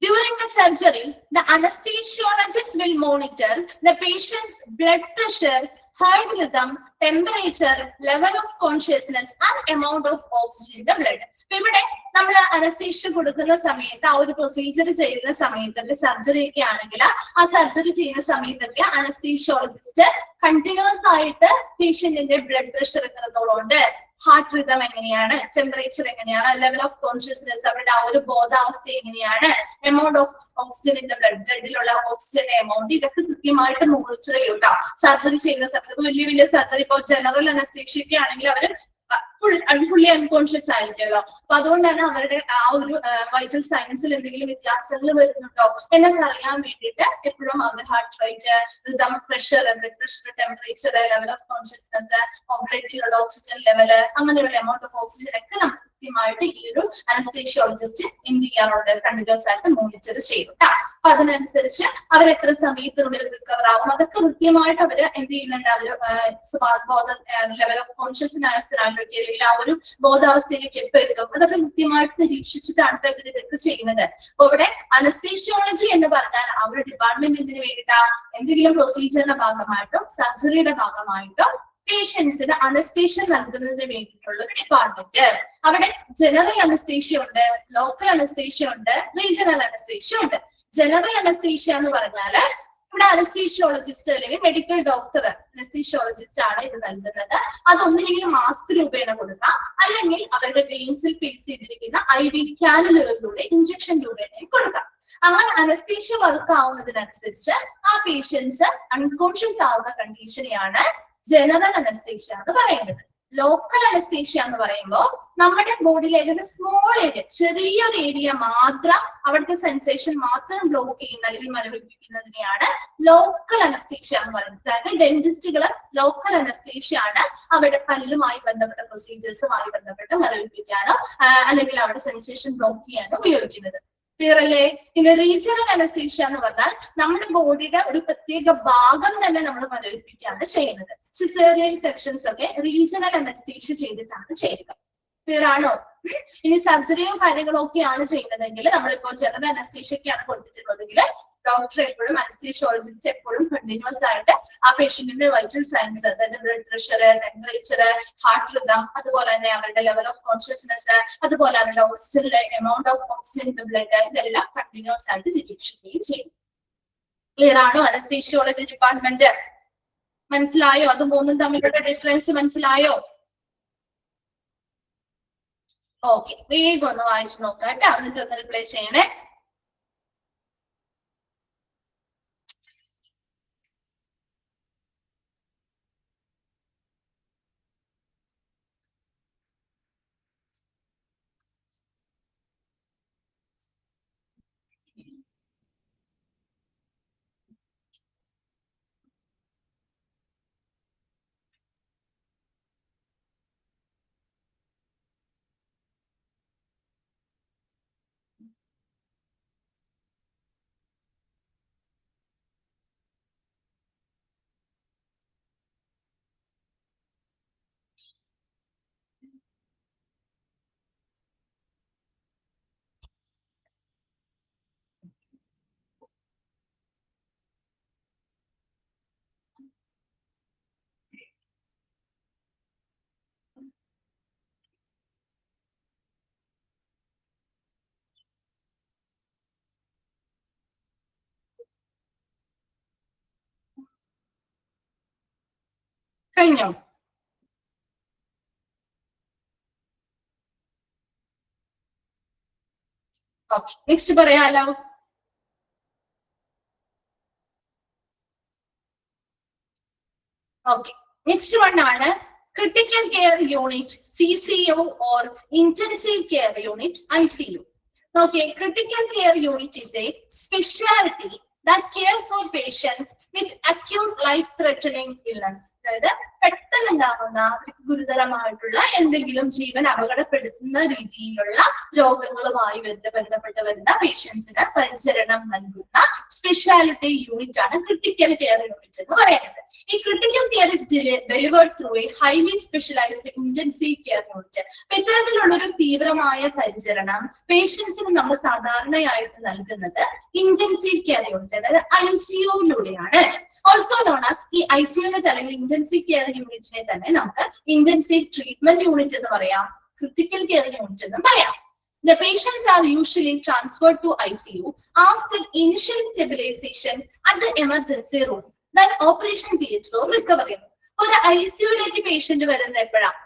During the surgery, the anesthesiologist will monitor the patient's blood pressure, heart rhythm, temperature, level of consciousness, and amount of oxygen in the blood. ഇവിടെ നമ്മൾ അനസ്തേഷ്യ കൊടുക്കുന്ന സമയത്ത്, ആ ഒരു പ്രൊസീജിയർ ചെയ്യുന്ന സമയത്തൊക്കെ, സർജറി ഒക്കെ ആണെങ്കിൽ ആ സർജറി ചെയ്യുന്ന സമയത്തൊക്കെ അനസ്തേഷ്യോളജിസ്റ്റ് കണ്ടിന്യൂസ് ആയിട്ട് പേഷ്യന്റിന്റെ ബ്ലഡ് പ്രഷർ എത്രത്തോളം ഉണ്ട്, ഹാർട്ട് റിതം എങ്ങനെയാണ്, ടെമ്പറേച്ചർ എങ്ങനെയാണ്, ലെവൽ ഓഫ് കോൺഷ്യസ്നെസ്, അവരുടെ ആ ഒരു ബോധാവസ്ഥ എങ്ങനെയാണ്, amount of oxygen in the ബ്ലഡിലുള്ള ഓക്സിജന്റെ എമൗണ്ട്, ഇതൊക്കെ കൃത്യമായിട്ട് മോണിറ്റർ ചെയ്യൂട്ടോ. സർജറി ചെയ്യുന്ന സമയത്ത് വലിയ വലിയ സർജറി, ഇപ്പോൾ ജനറൽ അനസ്തേഷ്യ ഒക്കെ ആണെങ്കിൽ അവർ ഫുള്ളി അൺകോൺഷ്യസ് ആയിരിക്കുമല്ലോ. അപ്പൊ അതുകൊണ്ടാണ് അവരുടെ ആ ഒരു വൈറ്റൽ സയൻസിൽ എന്തെങ്കിലും വ്യത്യാസങ്ങൾ വരുന്നുണ്ടോ എന്നൊക്കെ അറിയാൻ വേണ്ടിയിട്ട് എപ്പോഴും അവരുടെ heart rate, rhythm, pressure, blood pressure, temperature, level of consciousness, ബ്ലഡിലുള്ള ഓക്സിജൻ ലെവല്, അങ്ങനെയുള്ള എമൗണ്ട് ഓഫ് ഓക്സിജൻ ഒക്കെ നമ്മൾ കൃത്യമായിട്ട് ഈ ഒരു അനസ്തേഷ്യോളജിസ്റ്റ് എന്ത് ചെയ്യാറുണ്ട്, കണ്ടിന്യൂസ് ആയിട്ട് മോണിറ്റർ ചെയ്യും. അപ്പൊ അതിനനുസരിച്ച് അവർ എത്ര സമയത്തിനുള്ളിൽ റിക്കവർ ആവും അതൊക്കെ കൃത്യമായിട്ട് അവര് എന്ത് ചെയ്യുന്നുണ്ട്, അവര് ലെവൽ ഓഫ് കോൺഷ്യസ്നെസ് അല്ലെങ്കിൽ ആ ഒരു ബോധാവസ്ഥയിലേക്ക് എപ്പോൾ എത്തും അതൊക്കെ കൃത്യമായിട്ട് നിരീക്ഷിച്ചിട്ടാണ് ഇവർ ഇതൊക്കെ ചെയ്യുന്നത്. അപ്പൊ ഇവിടെ അനസ്തേഷ്യോളജി എന്ന് പറഞ്ഞാൽ ആ ഒരു ഡിപ്പാർട്ട്മെന്റിന് വേണ്ടിയിട്ടാ എന്തെങ്കിലും പ്രൊസീജിയറിന്റെ ഭാഗമായിട്ടോ സർജറിയുടെ ഭാഗമായിട്ടോ പേഷ്യൻസിന് അനസ്തേഷ്യ നൽകുന്നതിന് വേണ്ടിയിട്ടുള്ള ഒരു ഡിപ്പാർട്ട്മെന്റ്. അവിടെ ജനറൽ അനസ്തേഷ്യ ഉണ്ട്, ലോക്കൽ അനസ്തേഷ്യ ഉണ്ട്, റീജിയണൽ അനസ്തേഷ്യ ഉണ്ട്. ജനറൽ അനസ്തേഷ്യ എന്ന് പറഞ്ഞാല് ഇവിടെ അനസ്തേഷ്യോളജിസ്റ്റ് അല്ലെങ്കിൽ മെഡിക്കൽ ഡോക്ടർ അനസ്തേഷ്യോളജിസ്റ്റ് ആണ് ഇത് നൽകുന്നത്. അതൊന്നില്ലെങ്കിൽ മാസ്ക് രൂപേണ കൊടുക്കാം, അല്ലെങ്കിൽ അവരുടെ വെയിൻസിൽ ഫേസ് ചെയ്തിരിക്കുന്ന IV ക്യാനുലകളിലൂടെ ഇഞ്ചക്ഷൻ രൂപേണയും കൊടുക്കാം. അങ്ങനെ അനസ്തേഷ്യ വർക്ക് ആവുന്നതിനനുസരിച്ച് ആ പേഷ്യൻസ് അൺകോൺഷ്യസ് ആവുന്ന കണ്ടീഷനെയാണ് ജനറൽ അനസ്തേഷ്യ എന്ന് പറയുന്നത്. ലോക്കൽ അനസ്തേഷ്യ എന്ന് പറയുമ്പോൾ നമ്മുടെ ബോഡിയിലേക്ക് സ്മോൾ ഏരിയ, ചെറിയൊരു ഏരിയ മാത്രം, അവിടുത്തെ സെൻസേഷൻ മാത്രം ബ്ലോക്ക് ചെയ്യുന്ന അല്ലെങ്കിൽ മരവിപ്പിക്കുന്നതിനെയാണ് ലോക്കൽ അനസ്തേഷ്യ എന്ന് പറയുന്നത്. അതായത് ഡെന്റിസ്റ്റുകൾ ലോക്കൽ അനസ്തേഷ്യ ആണ് അവരുടെ പല്ലുമായി ബന്ധപ്പെട്ട പ്രൊസീജിയേഴ്സുമായി ബന്ധപ്പെട്ട് മരവിപ്പിക്കാനോ അല്ലെങ്കിൽ അവിടെ സെൻസേഷൻ ബ്ലോക്ക് ചെയ്യാനോ ഉപയോഗിക്കുന്നത്. ക്ലിയർ അല്ലേ? പിന്നെ റീജിയണൽ അനസ്തേഷ്യ എന്ന് പറഞ്ഞാൽ നമ്മുടെ ബോഡിയുടെ ഒരു പ്രത്യേക ഭാഗം തന്നെ നമ്മൾ മരവിപ്പിക്കുകയാണ് ചെയ്യുന്നത്. സിസേറിയൻ സെക്ഷൻസ് ഒക്കെ റീജിയണൽ അനസ്തേഷ്യ ചെയ്തിട്ടാണ് ചെയ്യുക. ക്ലിയർ ആണോ? ഇനി സർജറിയും കാര്യങ്ങളും ഒക്കെയാണ് ചെയ്യുന്നതെങ്കിൽ, നമ്മളിപ്പോ ജനറൽ അനസ്തേഷ്യക്കാണ് കൊടുത്തിട്ടുള്ളതെങ്കിൽ ഡോക്ടർ എപ്പോഴും, അനസ്തേഷ്യോളജിസ്റ്റ് എപ്പോഴും കണ്ടിന്യൂസ് ആയിട്ട് ആ പേഷ്യന്റിന്റെ വൈറ്റൽ സയൻസ്, അതായത് blood pressure, temperature, heart rhythm, അതുപോലെ തന്നെ അവരുടെ ലെവൽ ഓഫ് കോൺഷ്യസ്നെസ്, അതുപോലെ അവരുടെ ഓക്സിജന്റെ amount of oxygen in blood, ഇതെല്ലാം കണ്ടിന്യൂസ് ആയിട്ട് നിരീക്ഷിക്കുകയും ചെയ്യും. ക്ലിയർ ആണോ? അനസ്തേഷ്യോളജി ഡിപ്പാർട്ട്മെന്റ് മനസ്സിലായോ? അത് മൂന്നും തമ്മിലുള്ള ഡിഫറൻസ് മനസ്സിലായോ? ഓക്കെ, വേഗം ഒന്ന് വായിച്ചു നോക്കാം കേട്ടോ, എന്നിട്ട് ഒന്ന് റിപ്ലൈ ചെയ്യണേ. കഴിഞ്ഞോ? ഓക്കെ, നെക്സ്റ്റ് പറയാലോ. ഓക്കെ, നെക്സ്റ്റ് വൺ ആണ് critical care unit CCU or intensive care unit ICU. Okay, critical care unit is a specialty that cares for patients with acute life-threatening illness. അതായത് പെട്ടെന്നുണ്ടാകുന്ന ഗുരുതരമായിട്ടുള്ള എന്തെങ്കിലും ജീവൻ അപകടപ്പെടുത്തുന്ന രീതിയിലുള്ള രോഗങ്ങളുമായി ബന്ധപ്പെട്ട് വരുന്ന പേഷ്യൻസിന് പരിചരണം നൽകുന്ന സ്പെഷ്യാലിറ്റി യൂണിറ്റ് ആണ് ക്രിട്ടിക്കൽ കെയർ യൂണിറ്റ് എന്ന് പറയുന്നത്. ഈ critical care is delivered through A highly specialised intensive care unit. അപ്പൊ ഇത്തരത്തിലുള്ള ഒരു തീവ്രമായ പരിചരണം പേഷ്യൻസിന് നമ്മൾ സാധാരണയായിട്ട് നൽകുന്നത് ഇന്റൻസീവ് കെയർ യൂണിറ്റ്, അതായത് ICUയിലൂടെയാണ്. ഓൾസോ നോൺ ആസ് ഈ ICUവിനെ അല്ലെങ്കിൽ ഇന്റൻസീവ് കെയർ യൂണിറ്റിനെ തന്നെ നമുക്ക് ഇന്റൻസീവ് ട്രീറ്റ്മെന്റ് യൂണിറ്റ് എന്ന് പറയാം, ക്രിട്ടിക്കൽ കെയർ യൂണിറ്റ് എന്ന് പറയാം. The patients are usually transferred to ICU after initial stabilization at the emergency room, then operation theatre or recovery. ഒരു ICUയിലേക്ക് പേഷ്യന്റ് വരുന്നത് എപ്പോഴാണ്?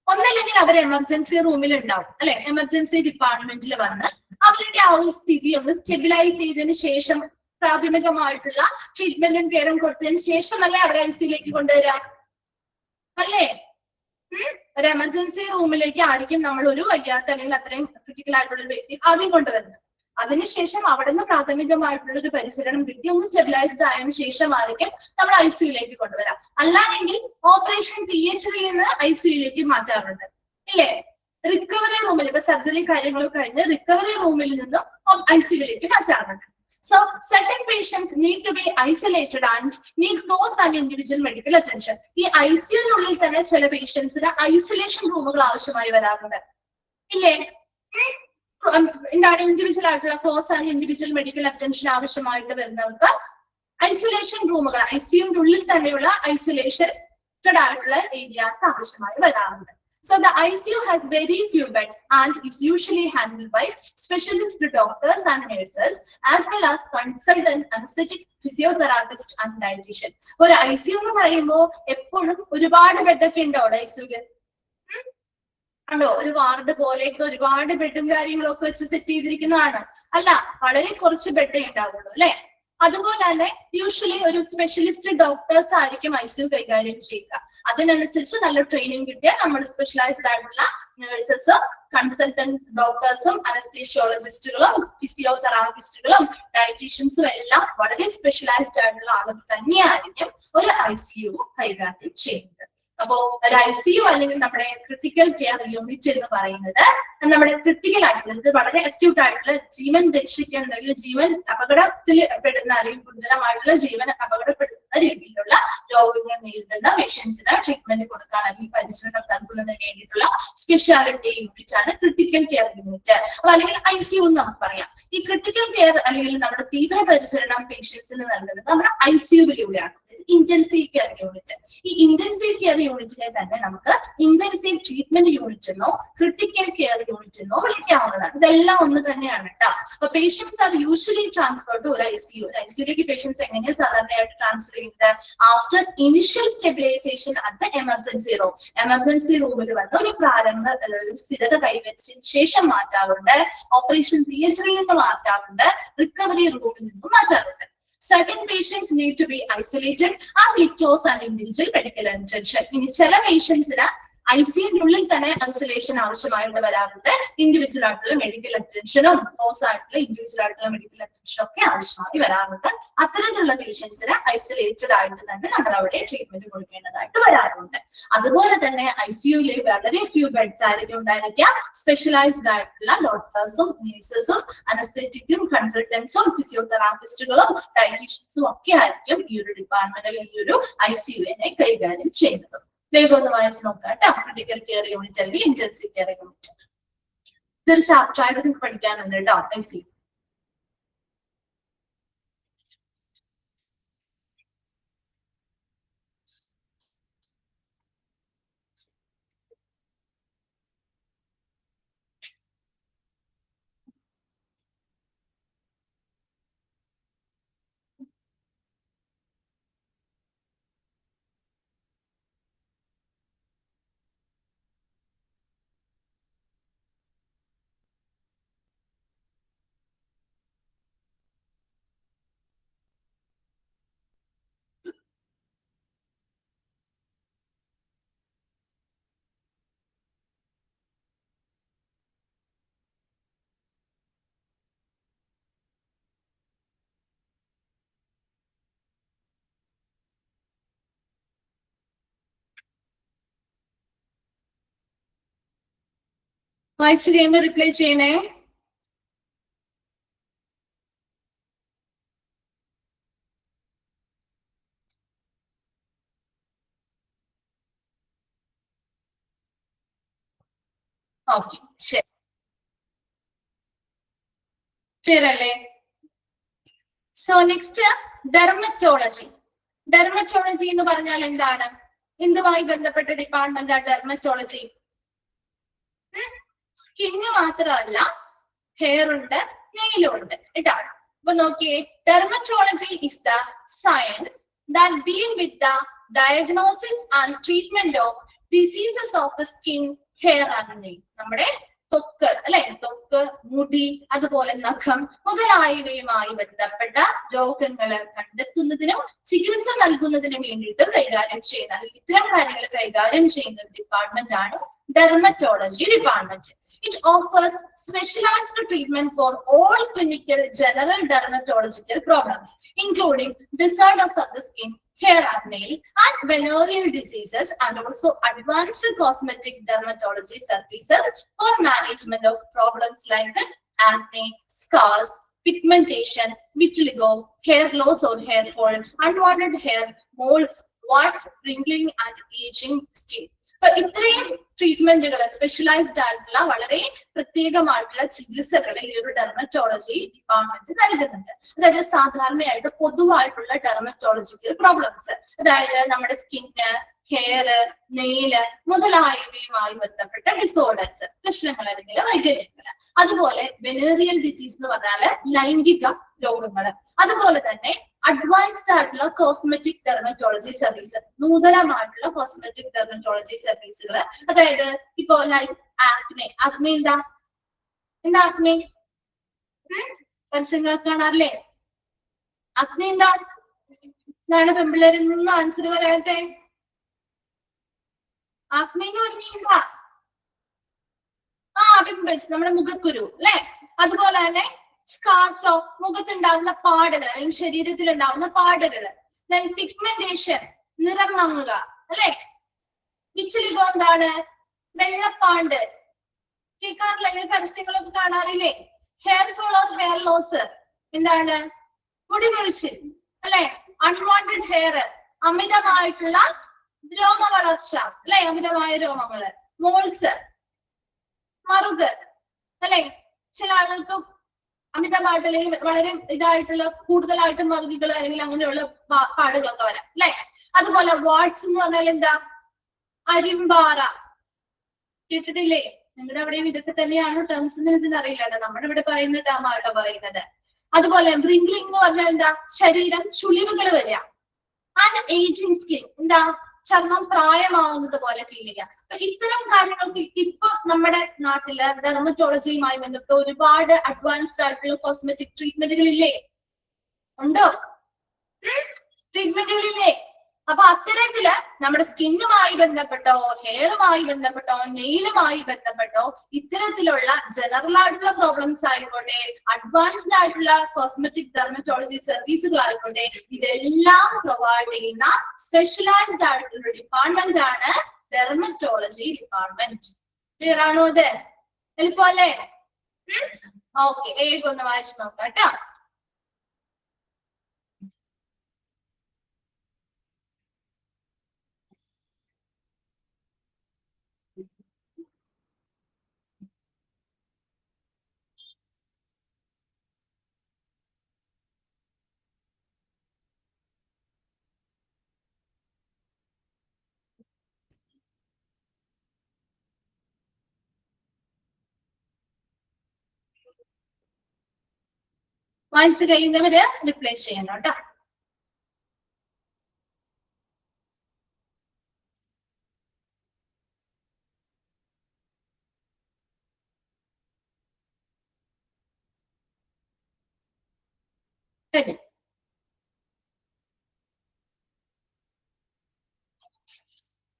ഒന്നല്ലെങ്കിൽ അവർ എമർജൻസി റൂമിൽ ഉണ്ടാവും അല്ലെ, എമർജൻസി ഡിപ്പാർട്ട്മെന്റിൽ വന്ന് അവരുടെ ആ ഒരു സ്ഥിതി ഒന്ന് സ്റ്റെബിലൈസ് ചെയ്തതിന് ശേഷം പ്രാഥമികമായിട്ടുള്ള ട്രീറ്റ്മെന്റും കെയറും കൊടുത്തതിന് ശേഷമല്ലേ അവരെ ICUയിലേക്ക് കൊണ്ടുവരാം അല്ലേ? ഒരു എമർജൻസി റൂമിലേക്ക് ആയിരിക്കും നമ്മൾ ഒരു വയ്യാത്ത അല്ലെങ്കിൽ അത്രയും ക്രിട്ടിക്കൽ ആയിട്ടുള്ള ഒരു വ്യക്തി ആദ്യം കൊണ്ടുവരുന്നത്. അതിനുശേഷം അവിടെ നിന്ന് പ്രാഥമികമായിട്ടുള്ള ഒരു പരിചരണം കിട്ടി ഒന്ന് സ്റ്റെബിലൈസ്ഡ് ആയതിനു ശേഷമായിരിക്കും നമ്മൾ ICUയിലേക്ക് കൊണ്ടുവരാം. അല്ലാതെങ്കിൽ ഓപ്പറേഷൻ തിയേറ്ററിൽ നിന്ന് ICUയിലേക്ക് മാറ്റാറുണ്ട് ഇല്ലേ? റിക്കവറി റൂമിൽ ഇപ്പൊ സർജറി കാര്യങ്ങൾ കഴിഞ്ഞ് റിക്കവറി റൂമിൽ നിന്നും ICUയിലേക്ക് മാറ്റാറുണ്ട്. So certain patients need to be isolated and need close and individual medical attention. ഈ ICUവിനുള്ളിൽ തന്നെ ചില പേഷ്യൻസിന് ഐസൊലേഷൻ റൂമുകൾ ആവശ്യമായി വരാറുണ്ട് ഇല്ലേ? എന്താണ് ഇൻഡിവിജ്വൽ ആയിട്ടുള്ള close and individual medical attention ആവശ്യമായിട്ട് വരുന്നവർക്ക് ഐസൊലേഷൻ റൂമുകൾ ICUവിന്റെ ഉള്ളിൽ തന്നെയുള്ള ഐസൊലേഷൻഡ് ആയിട്ടുള്ള ഏരിയാസ് ആവശ്യമായി വരാറുണ്ട്. So the ICU has very few beds and is usually handled by specialist doctors and nurses as well as consultant anesthetic physiotherapist and dietitian. ഒരു ICU എന്ന് പറയുമ്പോൾ എപ്പോഴും ഒരുപാട് ബെഡൊക്കെ ഉണ്ടോ അവിടെ ICUക്ക്? ആണോ? ഒരു വാർഡ് പോലെയൊക്കെ ഒരുപാട് ബെഡും കാര്യങ്ങളൊക്കെ വെച്ച് സെറ്റ് ചെയ്തിരിക്കുന്നതാണ് അല്ല, വളരെ കുറച്ച് ബെഡേ ഉണ്ടാവുള്ളൂ അല്ലെ? അതുപോലെ തന്നെ യൂഷ്വലി ഒരു സ്പെഷ്യലിസ്റ്റ് ഡോക്ടേഴ്സ് ആയിരിക്കും ICU കൈകാര്യം ചെയ്യുക. അതിനനുസരിച്ച് നല്ല ട്രെയിനിങ് കിട്ടിയ നമ്മൾ സ്പെഷ്യലൈസ്ഡ് ആയിട്ടുള്ള നഴ്സസും കൺസൾട്ടന്റ് ഡോക്ടേഴ്സും അനസ്തീഷ്യോളജിസ്റ്റുകളും ഫിസിയോതെറാപ്പിസ്റ്റുകളും ഡയറ്റീഷ്യൻസും എല്ലാം വളരെ സ്പെഷ്യലൈസ്ഡ് ആയിട്ടുള്ള ആളുകൾ തന്നെയായിരിക്കും ഒരു ICU കൈകാര്യം ചെയ്യുന്നത്. അപ്പോ ഒരു ICU അല്ലെങ്കിൽ നമ്മുടെ ക്രിട്ടിക്കൽ കെയർ യൂണിറ്റ് എന്ന് പറയുന്നത് നമ്മുടെ ക്രിട്ടിക്കൽ ആയിട്ടുള്ള വളരെ അക്യൂട്ട് ആയിട്ടുള്ള ജീവൻ രക്ഷിക്കാൻ അല്ലെങ്കിൽ ജീവൻ അപകടത്തിൽ പെടുന്ന അല്ലെങ്കിൽ ഗുരുതരമായിട്ടുള്ള ജീവൻ അപകടപ്പെടുത്തുന്ന രീതിയിലുള്ള രോഗങ്ങൾ നേരിടുന്ന പേഷ്യൻസിന് ട്രീറ്റ്മെന്റ് കൊടുക്കാൻ അല്ലെങ്കിൽ പരിചരണം നൽകുന്നതിന് വേണ്ടിയിട്ടുള്ള സ്പെഷ്യാലിറ്റി യൂണിറ്റ് ആണ് ക്രിട്ടിക്കൽ കെയർ യൂണിറ്റ് അല്ലെങ്കിൽ ICU എന്ന് നമുക്ക് പറയാം. ഈ ക്രിട്ടിക്കൽ കെയർ അല്ലെങ്കിൽ നമ്മുടെ തീവ്ര പരിചരണം പേഷ്യൻസിന് നൽകുന്നത് നമ്മുടെ ICUവിലൂടെയാണ്, ഇന്റൻസീവ് കെയർ യൂണിറ്റ്. ഈ ഇന്റൻസീവ് കെയർ യൂണിറ്റിനെ തന്നെ നമുക്ക് ഇന്റൻസീവ് ട്രീറ്റ്മെന്റ് യൂണിറ്റ് എന്നോ ക്രിട്ടിക്കൽ കെയർ യൂണിറ്റ് എന്നോ വിളിക്കാവുന്നതാണ്. ഇതെല്ലാം ഒന്ന് തന്നെയാണ് കേട്ടോ. അപ്പൊ patients are usually transfer to ഒരു ICU. ICUയിലേക്ക് പേഷ്യൻസ് എങ്ങനെയാണ് സാധാരണയായിട്ട് ട്രാൻസ്ഫർ ചെയ്യുന്നത്? After initial stabilization at the emergency room. Emergency റൂമിൽ വന്ന് ഒരു പ്രാരംഭ സ്ഥിരത കൈവരിച്ചതിന് ശേഷം മാറ്റാറുണ്ട്, ഓപ്പറേഷൻ തിയേറ്ററിൽ നിന്ന് മാറ്റാറുണ്ട്, റിക്കവറി റൂമിൽ നിന്നും മാറ്റാറുണ്ട്. Certain patients need to be isolated and need close and individual medical attention. ഇനി ചില പേഷ്യൻസിന് ICUവിനുള്ളിൽ തന്നെ ഐസൊലേഷൻ ആവശ്യമായിട്ട് വരാറുണ്ട്, ഇൻഡിവിജ്വൽ ആയിട്ടുള്ള മെഡിക്കൽ അറ്റൻഷനും ക്ലോസ് ആയിട്ടുള്ള ഇൻഡിവിജ്വൽ ആയിട്ടുള്ള മെഡിക്കൽ അറ്റൻഷനും ഒക്കെ ആവശ്യമായി വരാറുണ്ട്. അത്തരത്തിലുള്ള പേഷ്യൻസിന് ഐസൊലേറ്റഡ് ആയിട്ട് തന്നെ നമ്മൾ അവിടെ ട്രീറ്റ്മെന്റ് കൊടുക്കേണ്ടതായിട്ട് വരാറുണ്ട്. അതുപോലെ തന്നെ ICUവിൽ വളരെ ഫ്യൂ ബെഡ്സ് ആയിരിക്കും ഉണ്ടായിരിക്കുക. സ്പെഷ്യലൈസ്ഡ് ആയിട്ടുള്ള ഡോക്ടേഴ്സും നഴ്സസും അനസ്തെറ്റിക്കും കൺസൾട്ടൻസും ഫിസിയോതെറാപ്പിസ്റ്റുകളും ഡയറ്റീഷ്യൻസും ഒക്കെ ആയിരിക്കും ഈ ഒരു ഡിപ്പാർട്ട്മെന്റിൽ ഈ ഒരു ICUവിനെ കൈകാര്യം ചെയ്യുന്നത്. വേഗം ഒന്ന് വായിച്ച് നോക്കാം കേട്ടോ. ക്രിട്ടിക്കൽ കെയർ യൂണിറ്റ് അല്ലെങ്കിൽ ഇന്റൻസീവ് കെയർ യൂണിറ്റ് ഇതൊരു ചാപ്റ്റർ ആയിട്ട് നിങ്ങൾക്ക് പഠിക്കാനുണ്ട് കേട്ടോ ICU. വായിച്ചു കഴിയുമ്പോൾ റിപ്ലൈ ചെയ്യണേ. ഓക്കെ, ശരി. ക്ലിയർ അല്ലേ? So next dermatology. ഡെർമറ്റോളജി എന്ന് പറഞ്ഞാൽ എന്താണ്? എന്തുമായി ബന്ധപ്പെട്ട ഡിപ്പാർട്ട്മെന്റ് ആണ് ഡെർമറ്റോളജി? സ്കിന്ന് മാത്രമല്ല, ഹെയർ ഉണ്ട്, നെയിലും ഉണ്ട്, ഇതാണ്. അപ്പൊ നോക്കിയേ, dermatology is the science that deal with the diagnosis and treatment of diseases of the skin, hair and nail. നമ്മുടെ ത്വക്ക് അല്ലെ, ത്വക്ക്, മുടി, അതുപോലെ നഖം മുതലായവയുമായി ബന്ധപ്പെട്ട രോഗങ്ങള് കണ്ടെത്തുന്നതിനും ചികിത്സ നൽകുന്നതിനും വേണ്ടിയിട്ട് കൈകാര്യം ചെയ്യുന്ന, ഇത്തരം കാര്യങ്ങൾ കൈകാര്യം ചെയ്യുന്ന ഡിപ്പാർട്ട്മെന്റ് ആണ് dermatology department. It offers specialized treatment for all clinical general dermatological problems, including disorders of the skin, hair and nail, and venereal diseases, and also advanced cosmetic dermatology services for management of problems like acne, scars, pigmentation, vitiligo, hair loss or hair fall, unwanted hair, moles, warts, wrinkling, and aging skin. അപ്പൊ ഇത്രയും ട്രീറ്റ്മെന്റുകൾ, specialised ആയിട്ടുള്ള വളരെ പ്രത്യേകമായിട്ടുള്ള ചികിത്സകൾ ഈ ഒരു dermatology department നൽകുന്നുണ്ട്. അതായത് സാധാരണയായിട്ട് പൊതുവായിട്ടുള്ള ഡെർമറ്റോളജിക്കൽ പ്രോബ്ലംസ്, അതായത് നമ്മുടെ സ്കിന്ന്, ഹെയർ, നെയില് മുതലായവയുമായി ബന്ധപ്പെട്ട ഡിസോർഡേഴ്സ്, പ്രശ്നങ്ങൾ അല്ലെങ്കിൽ വൈകല്യങ്ങൾ. അതുപോലെ വെനേറിയൽ ഡിസീസ് എന്ന് പറഞ്ഞാല് ലൈംഗിക രോഗങ്ങൾ. അതുപോലെ തന്നെ അഡ്വാൻസ്ഡ് ആയിട്ടുള്ള കോസ്മെറ്റിക് ഡെർമറ്റോളജി സർവീസ്, നൂതനമായിട്ടുള്ള കോസ്മെറ്റിക് ഡെർമറ്റോളജി സർവീസുകൾ. അതായത് ഇപ്പോ ലൈക്ക് ആക്നെ. ആക്നെ എന്താ ആക്നെ? പരസ്യങ്ങൾ കാണാറില്ലേ? ആക്നെ എന്താ? എന്താണ് പെൺപിള്ളേരിൽ നിന്ന് ആൻസർ പറയാത്തെ? ആക്നെ എന്ന് പറഞ്ഞാ പിമ്പിൾസ്, നമ്മുടെ മുഖക്കുരു അല്ലെ. അതുപോലെ തന്നെ സ്കാർസോ, മുഖത്തുണ്ടാവുന്ന പാടുകൾ അല്ലെങ്കിൽ ശരീരത്തിൽ ഉണ്ടാവുന്ന പാടുകൾ. പിഗ്മെന്റേഷൻ, നിറം മങ്ങുക അല്ലെ. വിച്ചലിഗോ എന്താണ്? വെള്ളപ്പാണ്ട്. കേൾക്കാറില്ല, അല്ലെങ്കിൽ പരസ്യങ്ങളൊക്കെ കാണാറില്ലേ? Hair fall or hair loss, എന്താണ്? മുടി കൊഴിച്ചിൽ അല്ലെ. അൺവാണ്ടഡ് ഹെയർ, അമിതമായിട്ടുള്ള രോമ വളർച്ച അല്ലെ, അമിതമായ രോമങ്ങള്. മോൾസ്, മറുക് അല്ലെ. ചില ആളുകൾക്ക് അമിതമായിട്ട് അല്ലെങ്കിൽ വളരെ ഇതായിട്ടുള്ള കൂടുതലായിട്ട് മറുകുകൾ അല്ലെങ്കിൽ അങ്ങനെയുള്ള പാടുകളൊക്കെ വരാം അല്ലെ. അതുപോലെ വാട്സ് എന്ന് പറഞ്ഞാൽ എന്താ? അരിമ്പാറ. കേട്ടിട്ടില്ലേ? നിങ്ങളുടെ അവിടെയും ഇതൊക്കെ തന്നെയാണ് ടേംസ് എന്ന് അറിയില്ല, നമ്മുടെ ഇവിടെ പറയുന്ന ടേം ആട്ടോ പറയുന്നത്. അതുപോലെ വ്രിംഗ്ലിംഗ് എന്ന് പറഞ്ഞാൽ എന്താ? ശരീരം ചുളിവുകൾ വരിക. ആൻഡ് ഏജിങ് സ്കിൻ, എന്താ? ചർമ്മം പ്രായമാവുന്നത് പോലെ ഫീൽ ചെയ്യുക. അപ്പൊ ഇത്തരം കാര്യങ്ങൾക്ക് ഇപ്പൊ നമ്മുടെ നാട്ടില് ഡെർമറ്റോളജിയുമായി ബന്ധപ്പെട്ട് ഒരുപാട് അഡ്വാൻസ്ഡ് ആയിട്ടുള്ള കോസ്മെറ്റിക് ട്രീറ്റ്മെന്റുകളില്ലേ? ഉണ്ടോ? ട്രീറ്റ്മെന്റുകളില്ലേ? അപ്പൊ അത്തരത്തില് നമ്മുടെ സ്കിന്നുമായി ബന്ധപ്പെട്ടോ, ഹെയറുമായി ബന്ധപ്പെട്ടോ, നെയിലുമായി ബന്ധപ്പെട്ടോ ഇത്തരത്തിലുള്ള ജനറൽ ആയിട്ടുള്ള പ്രോബ്ലംസ് ആയിക്കോട്ടെ, അഡ്വാൻസ്ഡ് ആയിട്ടുള്ള കോസ്മെറ്റിക് ഡെർമറ്റോളജി സർവീസുകൾ ആയിക്കോട്ടെ, ഇതെല്ലാം പ്രൊവൈഡ് ചെയ്യുന്ന സ്പെഷ്യലൈസ്ഡ് ആയിട്ടുള്ള ഡിപ്പാർട്ട്മെന്റ് ആണ് ഡെർമറ്റോളജി ഡിപ്പാർട്ട്മെന്റ്. ക്ലിയർ ആണോ? അത് എളുപ്പമല്ലേ? ഓക്കെ, വേഗം ഒന്ന് വായിച്ചു നോക്കാം കേട്ടോ. വായിച്ചു കഴിയുന്നവര് റിപ്ലൈ ചെയ്യണം കേട്ടോ.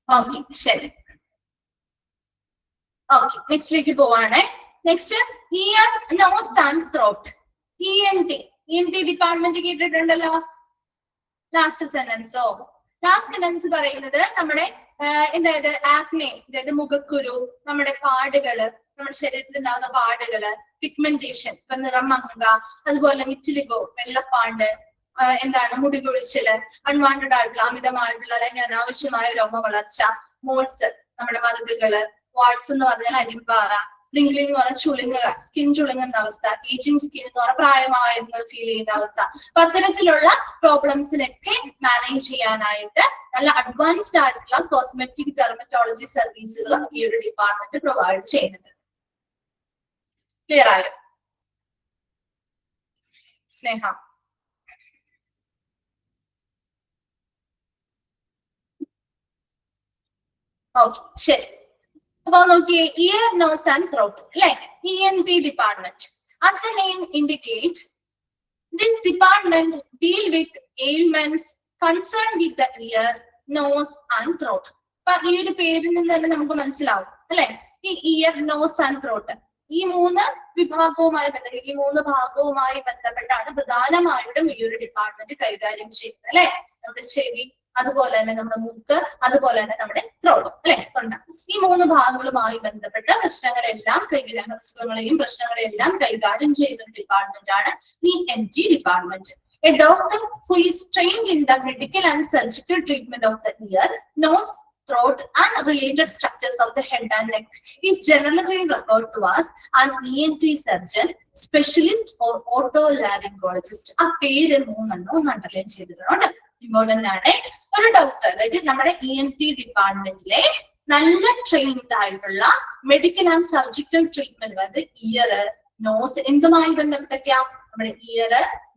ഓക്കെ, ശരി. ഓക്കെ, നെക്സ്റ്റിലേക്ക് പോവാണ്. Next ear, nose and throat. ENT department കേട്ടിട്ടുണ്ടല്ലോ. ലാസ്റ്റ് സെന്റൻസ് പറയുന്നത് നമ്മുടെ എന്തായത് ആക്നെ, അതായത് മുഖക്കുരു, നമ്മുടെ പാടുകള്, നമ്മുടെ ശരീരത്തിൽ ഉണ്ടാകുന്ന പാടുകള്, പിഗ്മെന്റേഷൻ, ഇപ്പൊ നിറം മങ്ങുക, അതുപോലെ വിറ്റിലിഗോ, വെള്ളപ്പാണ്ട്, എന്താണ് മുടി കൊഴിച്ചില്, അൺവാണ്ടഡ് ആയിട്ടുള്ള അമിതമായിട്ടുള്ള അല്ലെങ്കിൽ അനാവശ്യമായ രോമ വളർച്ച, മോൾസ്, നമ്മുടെ മറുകുകള്, വാട്സ് എന്ന് പറഞ്ഞാൽ അരിമ്പാറ, റിംഗ്ലിംഗ് എന്ന് പറഞ്ഞാൽ ചുളുങ്ങുക, സ്കിൻ ചുളുങ്ങുന്ന അവസ്ഥ, ഏജിങ് സ്കിൻ എന്ന് പറഞ്ഞാൽ പ്രായമായെന്ന് ഫീൽ ചെയ്യുന്ന അവസ്ഥ. അപ്പൊ അത്തരത്തിലുള്ള പ്രോബ്ലംസിനൊക്കെ മാനേജ് ചെയ്യാനായിട്ട് നല്ല അഡ്വാൻസ്ഡ് ആയിട്ടുള്ള കോസ്മെറ്റിക് ഡെർമറ്റോളജി സർവീസുകൾ ഈ ഒരു ഡിപ്പാർട്ട്മെന്റ് പ്രൊവൈഡ് ചെയ്യുന്നുണ്ട്. ക്ലിയർ ആയോ? സ്നേഹ ഓക്കെ, ശരി. അപ്പൊ നോക്കിയേ, ഇയർ, നോസ് ആൻഡ് ത്രോട്ട് അല്ലെ, ENT department. As the name indicates, this department deal with ailments concerned with the ear, nose and throat. അപ്പൊ ഈ ഒരു പേരിൽ നിന്ന് തന്നെ നമുക്ക് മനസ്സിലാവും അല്ലെ, ഈ ഇയർ, നോസ് ആൻഡ് ത്രോട്ട് ഈ മൂന്ന് വിഭാഗവുമായി ബന്ധപ്പെട്ട്, ഈ മൂന്ന് ഭാഗവുമായി ബന്ധപ്പെട്ടാണ് പ്രധാനമായിട്ടും ഈ ഒരു ഡിപ്പാർട്ട്മെന്റ് കൈകാര്യം ചെയ്യുന്നത് അല്ലെ. നമ്മുടെ ചെവി, അതുപോലെ തന്നെ നമ്മുടെ മൂക്ക്, അതുപോലെ തന്നെ നമ്മുടെ ത്രോട്ട് അല്ലെ, തൊണ്ട. ഈ മൂന്ന് ഭാഗങ്ങളുമായി ബന്ധപ്പെട്ട പ്രശ്നങ്ങളെല്ലാം അസുഖങ്ങളെയും പ്രശ്നങ്ങളെല്ലാം കൈകാര്യം ചെയ്യുന്ന ഡിപ്പാർട്ട്മെന്റ് ആണ് ENT department. A doctor who is trained in the medical and surgical treatment of the ear, nose, throat and related structures of the head and neck is generally referred to as an ENT surgeon, specialist or otolaryngologist. ആ പേര് മൂന്നെണ്ണം underline ചെയ്തിട്ടുണ്ട്. Important ആണ്. ഒരു doctor, അതായത് നമ്മുടെ ENT ഡിപ്പാർട്ട്മെന്റിലെ നല്ല trained ആയിട്ടുള്ള മെഡിക്കൽ ആൻഡ് സർജിക്കൽ ട്രീറ്റ്മെന്റ്, അതായത് ഇയർ, നോസ്, എന്തുമായി ബന്ധപ്പെട്ടൊക്കെയാ, നമ്മുടെ ഇയർ,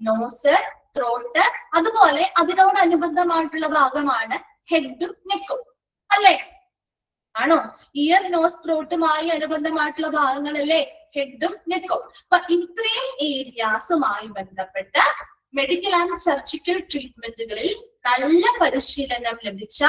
നോസ്, ത്രോട്ട്, അതുപോലെ അതിനോടനുബന്ധമായിട്ടുള്ള ഭാഗമാണ് ഹെഡും നെക്കും അല്ലേ, ആണോ? ഇയർ, നോസ്, ത്രോട്ടുമായി അനുബന്ധമായിട്ടുള്ള ഭാഗങ്ങളല്ലേ ഹെഡും നെക്കും. അപ്പൊ ഇത്രയും ഏരിയാസുമായി ബന്ധപ്പെട്ട മെഡിക്കൽ ആൻഡ് സർജിക്കൽ ട്രീറ്റ്മെന്റുകളിൽ നല്ല പരിശീലനം ലഭിച്ച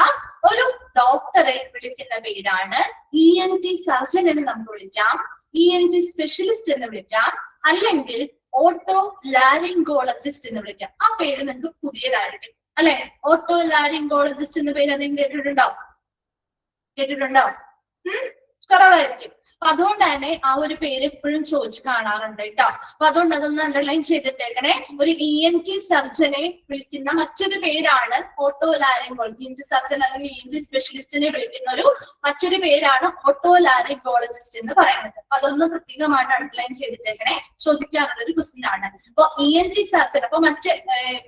ഒരു ഡോക്ടറെ വിളിക്കുന്ന പേരാണ് ENT സർജൻ എന്ന് നമുക്ക് വിളിക്കാം, ENT സ്പെഷ്യലിസ്റ്റ് എന്ന് വിളിക്കാം, അല്ലെങ്കിൽ ഓട്ടോ ലാരിംഗോളജിസ്റ്റ് എന്ന് വിളിക്കാം. ആ പേര് നിങ്ങൾക്ക് പുതിയതായിരിക്കും അല്ലെ. ഓട്ടോ ലാരിംഗോളജിസ്റ്റ് എന്ന പേര് അതെങ്കിലും കേട്ടിട്ടുണ്ടോ? കുറവായിരിക്കും. അപ്പൊ അതുകൊണ്ട് തന്നെ ആ ഒരു പേര് എപ്പോഴും ചോദിച്ചു കാണാറുണ്ട് കേട്ടോ. അപ്പൊ അതുകൊണ്ട് അതൊന്ന് അണ്ടർലൈൻ ചെയ്തിട്ടേക്കണേ. ഒരു ENT സർജനെ വിളിക്കുന്ന മറ്റൊരു പേരാണ് ഓട്ടോ ലാരിംഗോളജി. ENT സർജൻ അല്ലെങ്കിൽ ENT സ്പെഷ്യലിസ്റ്റിനെ വിളിക്കുന്ന ഒരു മറ്റൊരു പേരാണ് ഓട്ടോ ലാരിംഗോളജിസ്റ്റ് എന്ന് പറയുന്നത്. അപ്പൊ അതൊന്ന് പ്രത്യേകമായിട്ട് അണ്ടർലൈൻ ചെയ്തിട്ടേക്കണേ, ചോദിക്കാറുള്ള ഒരു ക്വസ്റ്റ്യൻ ആണ്. അപ്പൊ ENT സർജൻ, അപ്പൊ മറ്റ്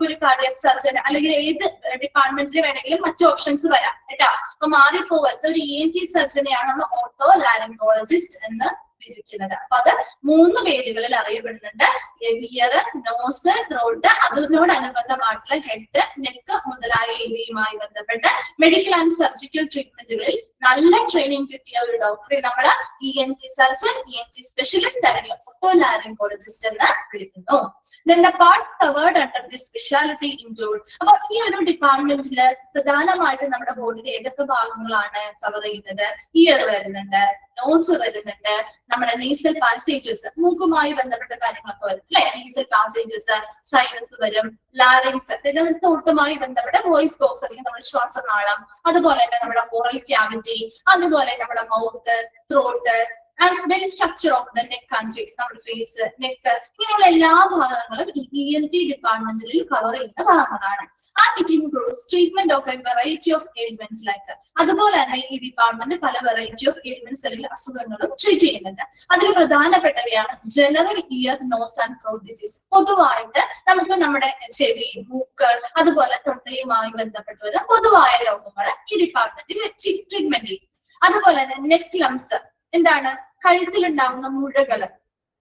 ഒരു കാർഡിയക് സർജൻ അല്ലെങ്കിൽ ഏത് ഡിപ്പാർട്ട്മെന്റിൽ വേണമെങ്കിലും മറ്റു ഓപ്ഷൻസ് വരാം കേട്ടോ. അപ്പൊ മാറിപ്പോവാത്ത ഒരു ENT സർജനെയാണ് നമ്മൾ ഓട്ടോ ലാരിംഗോളജിസ്റ്റ് എന്ന് വിളിക്കുന്നത്. അപ്പൊ അത് മൂന്ന് പേരുകളിൽ അറിയപ്പെടുന്നുണ്ട്. ഇയർ, നോസ്, ത്രോട്ട്, അതിനോടനുബന്ധമായിട്ടുള്ള ഹെഡ്, നെക്ക് മുതലായ ഏരിയയുമായി ബന്ധപ്പെട്ട് മെഡിക്കൽ ആൻഡ് സർജിക്കൽ ട്രീറ്റ്മെന്റുകളിൽ നല്ല ട്രെയിനിങ് കിട്ടിയ ഒരു ഡോക്ടറെ നമ്മൾ ENT സർജൻ, ENT സ്പെഷ്യലിസ്റ്റ് അല്ലെങ്കിൽ otolaryngologist എന്ന് വിളിക്കുന്നു. Then the parts covered under this specialty include, അപ്പോൾ ഈ ഒരു ഡിപ്പാർട്ട്മെന്റിൽ പ്രധാനമായിട്ട് നമ്മുടെ ബോഡിയുടെ ഏതൊക്കെ ഭാഗങ്ങളാണ് കവർ ചെയ്യുന്നത്? ഇയർ വരുന്നുണ്ട്, നോസ് വരുന്നുണ്ട്, നമ്മുടെ നേസൽ പാസേജസ്, മൂക്കുമായി ബന്ധപ്പെട്ട കാര്യങ്ങളൊക്കെ വരും അല്ലെ. നേസൽ പാസേജസ്, സൈനസ് വരും, ലാരിങ്സ്, തൊട്ടുമായി ബന്ധപ്പെട്ട വോയിസ് ബോക്സ് അല്ലെങ്കിൽ നമ്മുടെ ശ്വാസനാളം, അതുപോലെ തന്നെ നമ്മുടെ ഓറൽ ക്യാവിറ്റി, അതുപോലെ നമ്മുടെ mouth, throat and very structure of the neck and face, നമ്മുടെ ഫേസ്, നെക്ക്, ഇങ്ങനെയുള്ള എല്ലാ ഭാഗങ്ങളും ENT ഡിപ്പാർട്ട്മെന്റിൽ കവർ ചെയ്യുന്ന ഭാഗങ്ങളാണ്. And it includes treatment of a variety of ailments like that. അതുപോലെ തന്നെ ഈ ഡിപ്പാർട്ട്മെന്റ് പല വെറൈറ്റി ഓഫ് എലിമെന്റ്സ് അല്ലെങ്കിൽ അസുഖങ്ങളും ട്രീറ്റ് ചെയ്യുന്നുണ്ട്. അതിൽ പ്രധാനപ്പെട്ടവയാണ് general ear, nose and throat disease. പൊതുവായിട്ട് നമുക്ക് നമ്മുടെ ചെവി, മൂക്ക്, അതുപോലെ തൊണ്ടയുമായി ബന്ധപ്പെട്ട് വരുന്ന പൊതുവായ രോഗങ്ങൾ ഈ ഡിപ്പാർട്ട്മെന്റിൽ ട്രീറ്റ്മെന്റ് ചെയ്യും. അതുപോലെ തന്നെ നെക്ക് ലംസ്, എന്താണ്, കഴുത്തിലുണ്ടാകുന്ന മുഴകള്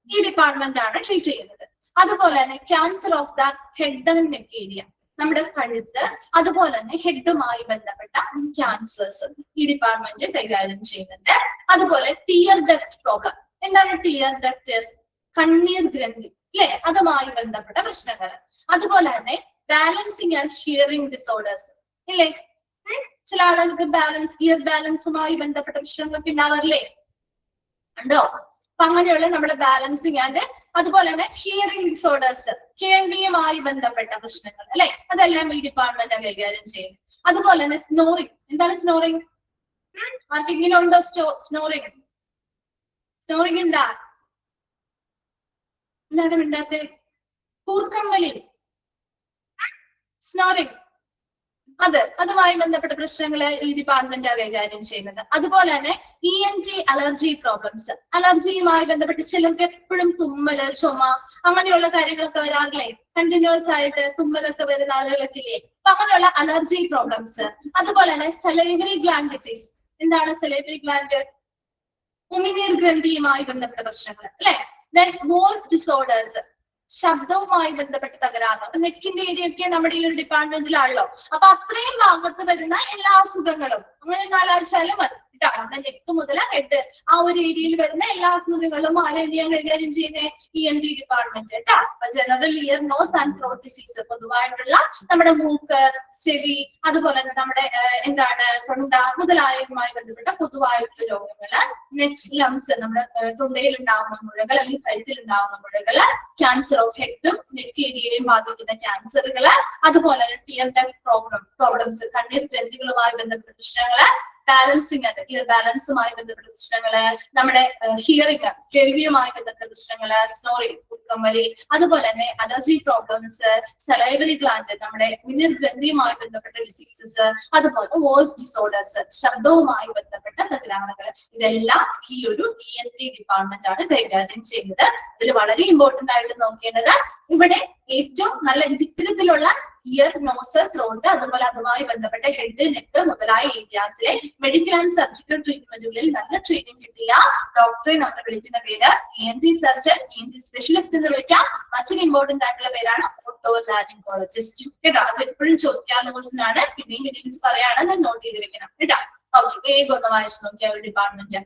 ഈ ഡിപ്പാർട്ട്മെന്റ് ആണ് ട്രീറ്റ് ചെയ്യുന്നത്. അതുപോലെ തന്നെ cancer of the head and neck area, നമ്മുടെ കഴുത്ത്, അതുപോലെ തന്നെ ഹെഡുമായി ബന്ധപ്പെട്ട ക്യാൻസേഴ്സ് ഈ ഡിപ്പാർട്ട്മെന്റ് കൈകാര്യം ചെയ്യുന്നുണ്ട്. അതുപോലെ ടിയർ ഡക്ട് പ്രോബ്ലം, എന്താണ് ടിയർ ഡക്ട്? കണ്ണീർ ഗ്രന്ഥി അല്ലെ, അതുമായി ബന്ധപ്പെട്ട പ്രശ്നങ്ങൾ. അതുപോലെ തന്നെ ബാലൻസിങ് ആൻഡ് ഹിയറിംഗ് ഡിസോർഡേഴ്സ് ഇല്ലേ, ചില ആളുകൾക്ക് ഇയർ ബാലൻസുമായി ബന്ധപ്പെട്ട പ്രശ്നങ്ങളൊക്കെ ഉണ്ടാവാറില്ലേ, ഉണ്ടോ? അപ്പൊ അങ്ങനെയുള്ള നമ്മുടെ ബാലൻസിങ് ആൻഡ് അതുപോലെ തന്നെ ഹിയറിംഗ് ഡിസോർഡേഴ്സ്, കേൾവിയുമായി ബന്ധപ്പെട്ട പ്രശ്നങ്ങൾ അല്ലെ, അതെല്ലാം ഈ ഡിപ്പാർട്ട്മെന്റ് കൈകാര്യം ചെയ്യും. അതുപോലെ തന്നെ സ്നോറിങ്, എന്താണ് സ്നോറിങ്? ആർക്കെങ്കിലും ഉണ്ടോ സ്നോറിങ്? സ്നോറിംഗ് എന്താണ്? എന്താണ് മിണ്ടാത്തെ? കൂർക്കമ്പലി, സ്നോറിംഗ്, അതുമായി ബന്ധപ്പെട്ട പ്രശ്നങ്ങൾ ഈ ഡിപ്പാർട്ട്മെന്റ് കൈകാര്യം ചെയ്യുന്നത്. അതുപോലെ തന്നെ ENT അലർജി പ്രോബ്ലംസ്, അലർജിയുമായി ബന്ധപ്പെട്ട് ചിലർക്ക് എപ്പോഴും തുമ്മല്, ചുമ അങ്ങനെയുള്ള കാര്യങ്ങളൊക്കെ വരാറില്ലേ? കണ്ടിന്യൂസ് ആയിട്ട് തുമ്മലൊക്കെ വരുന്ന ആളുകളൊക്കെ ഇല്ലേ? അപ്പൊ അങ്ങനെയുള്ള അലർജി പ്രോബ്ലംസ്. അതുപോലെ തന്നെ സലൈവറി ഗ്ലാൻഡ് ഡിസീസ്. എന്താണ് സലൈവറി ഗ്ലാൻഡ്? ഉമിനീർ ഗ്രന്ഥിയുമായി ബന്ധപ്പെട്ട പ്രശ്നങ്ങൾ അല്ലെ? ദെൻ വോയിസ് ഡിസോർഡേഴ്സ്, ശബ്ദവുമായി ബന്ധപ്പെട്ട തകരാറ്. അപ്പൊ നെക്കിന്റെ ഏരിയൊക്കെ നമ്മുടെ ഈ ഒരു ഡിപ്പാർട്ട്മെന്റിലാണല്ലോ. അപ്പൊ അത്രയും ഭാഗത്ത് വരുന്ന എല്ലാ അസുഖങ്ങളും അങ്ങനെ നാലാഴ്ചയാലും മതി കേട്ടോ. നമ്മുടെ നെക്ക് മുതൽ ഹെഡ് ആ ഒരു ഏരിയയിൽ വരുന്ന എല്ലാ അസുഖങ്ങളും ആരെയാണ് കൈകാര്യം ചെയ്യുന്നത്? ENT ഡിപ്പാർട്ട്മെന്റ് കേട്ടോ. അപ്പൊ general ear, nose and throat disease, പൊതുവായിട്ടുള്ള നമ്മുടെ മൂക്ക്, ചെവി, അതുപോലെ തന്നെ നമ്മുടെ എന്താണ് തൊണ്ട മുതലായതുമായി ബന്ധപ്പെട്ട പൊതുവായിട്ടുള്ള രോഗങ്ങള്. നെക്സ്റ്റ് ലംസ്, നമ്മുടെ തൊണ്ടയിൽ ഉണ്ടാവുന്ന മുഴകൾ അല്ലെങ്കിൽ കഴുത്തിൽ ഉണ്ടാവുന്ന മുഴകള്, ക്യാൻസർ ഓഫ് ഹെഡും നെക്ക് ഏരിയയും ബാധിക്കുന്ന ക്യാൻസറുകള്, അതുപോലെ തന്നെ ടിയർ ഡക്ട് പ്രോബ്ലംസ്, കണ്ണീർ ഗ്രന്ഥികളുമായി ബന്ധപ്പെട്ട പ്രശ്നങ്ങള്, ബാലൻസിങ്, ഇയർ ബാലൻസുമായി ബന്ധപ്പെട്ട പ്രശ്നങ്ങള്, നമ്മുടെ ഹിയറിംഗ്, കേൾവിയുമായി ബന്ധപ്പെട്ട പ്രശ്നങ്ങള്, സ്നോറിംഗ്, കൂർക്കമ്പലി, അതുപോലെ തന്നെ അലർജി പ്രോബ്ലംസ്, സലൈവറി ഗ്ലാൻഡ്, നമ്മുടെ ഉമിനീർ ഗ്രന്ഥിയുമായി ബന്ധപ്പെട്ട ഡിസീസസ്, അതുപോലെ വോയിസ് ഡിസോർഡേഴ്സ്, ശബ്ദവുമായി ബന്ധപ്പെട്ട തകരാറുകൾ. ഇതെല്ലാം ഈ ഒരു ENT ഡിപ്പാർട്ട്മെന്റ് ആണ് കൈകാര്യം ചെയ്യുന്നത്. ഇതിൽ വളരെ ഇമ്പോർട്ടന്റ് ആയിട്ട് നോക്കേണ്ടത് ഇവിടെ ഏറ്റവും നല്ല ഇത്തരത്തിലുള്ള ഇയർ, നോസ്, ത്രോട്ട്, അതുപോലെ അതുമായി ബന്ധപ്പെട്ട ഹെഡ്, നെക്ക് മുതലായ ഏരിയാസിലെ മെഡിക്കൽ ആൻഡ് സർജിക്കൽ ട്രീറ്റ്മെന്റുകളിൽ നല്ല ട്രെയിനിങ് കിട്ടിയ ഡോക്ടറെ നമ്മൾ വിളിക്കുന്ന പേര് ENT സർജൻ, ENT സ്പെഷ്യലിസ്റ്റ് എന്ന് വിളിക്കാം. മറ്റൊരു ഇമ്പോർട്ടന്റ് ആയിട്ടുള്ള പേരാണ് ഓട്ടോലാരിംഗോളജിസ്റ്റ് കേട്ടോ. അത് എപ്പോഴും ചോദിക്കാനുള്ള ക്വസ്റ്റ്യൻ ആണ്. പിന്നെയും ഡീറ്റെയിൽസ് പറയാണ്, അത് നോട്ട് ചെയ്ത് വെക്കണം കേട്ടോ. ഓക്കെ, വേഗം ഒന്ന് വായിച്ചു നോക്കിയ ഒരു ഡിപ്പാർട്ട്മെന്റ്.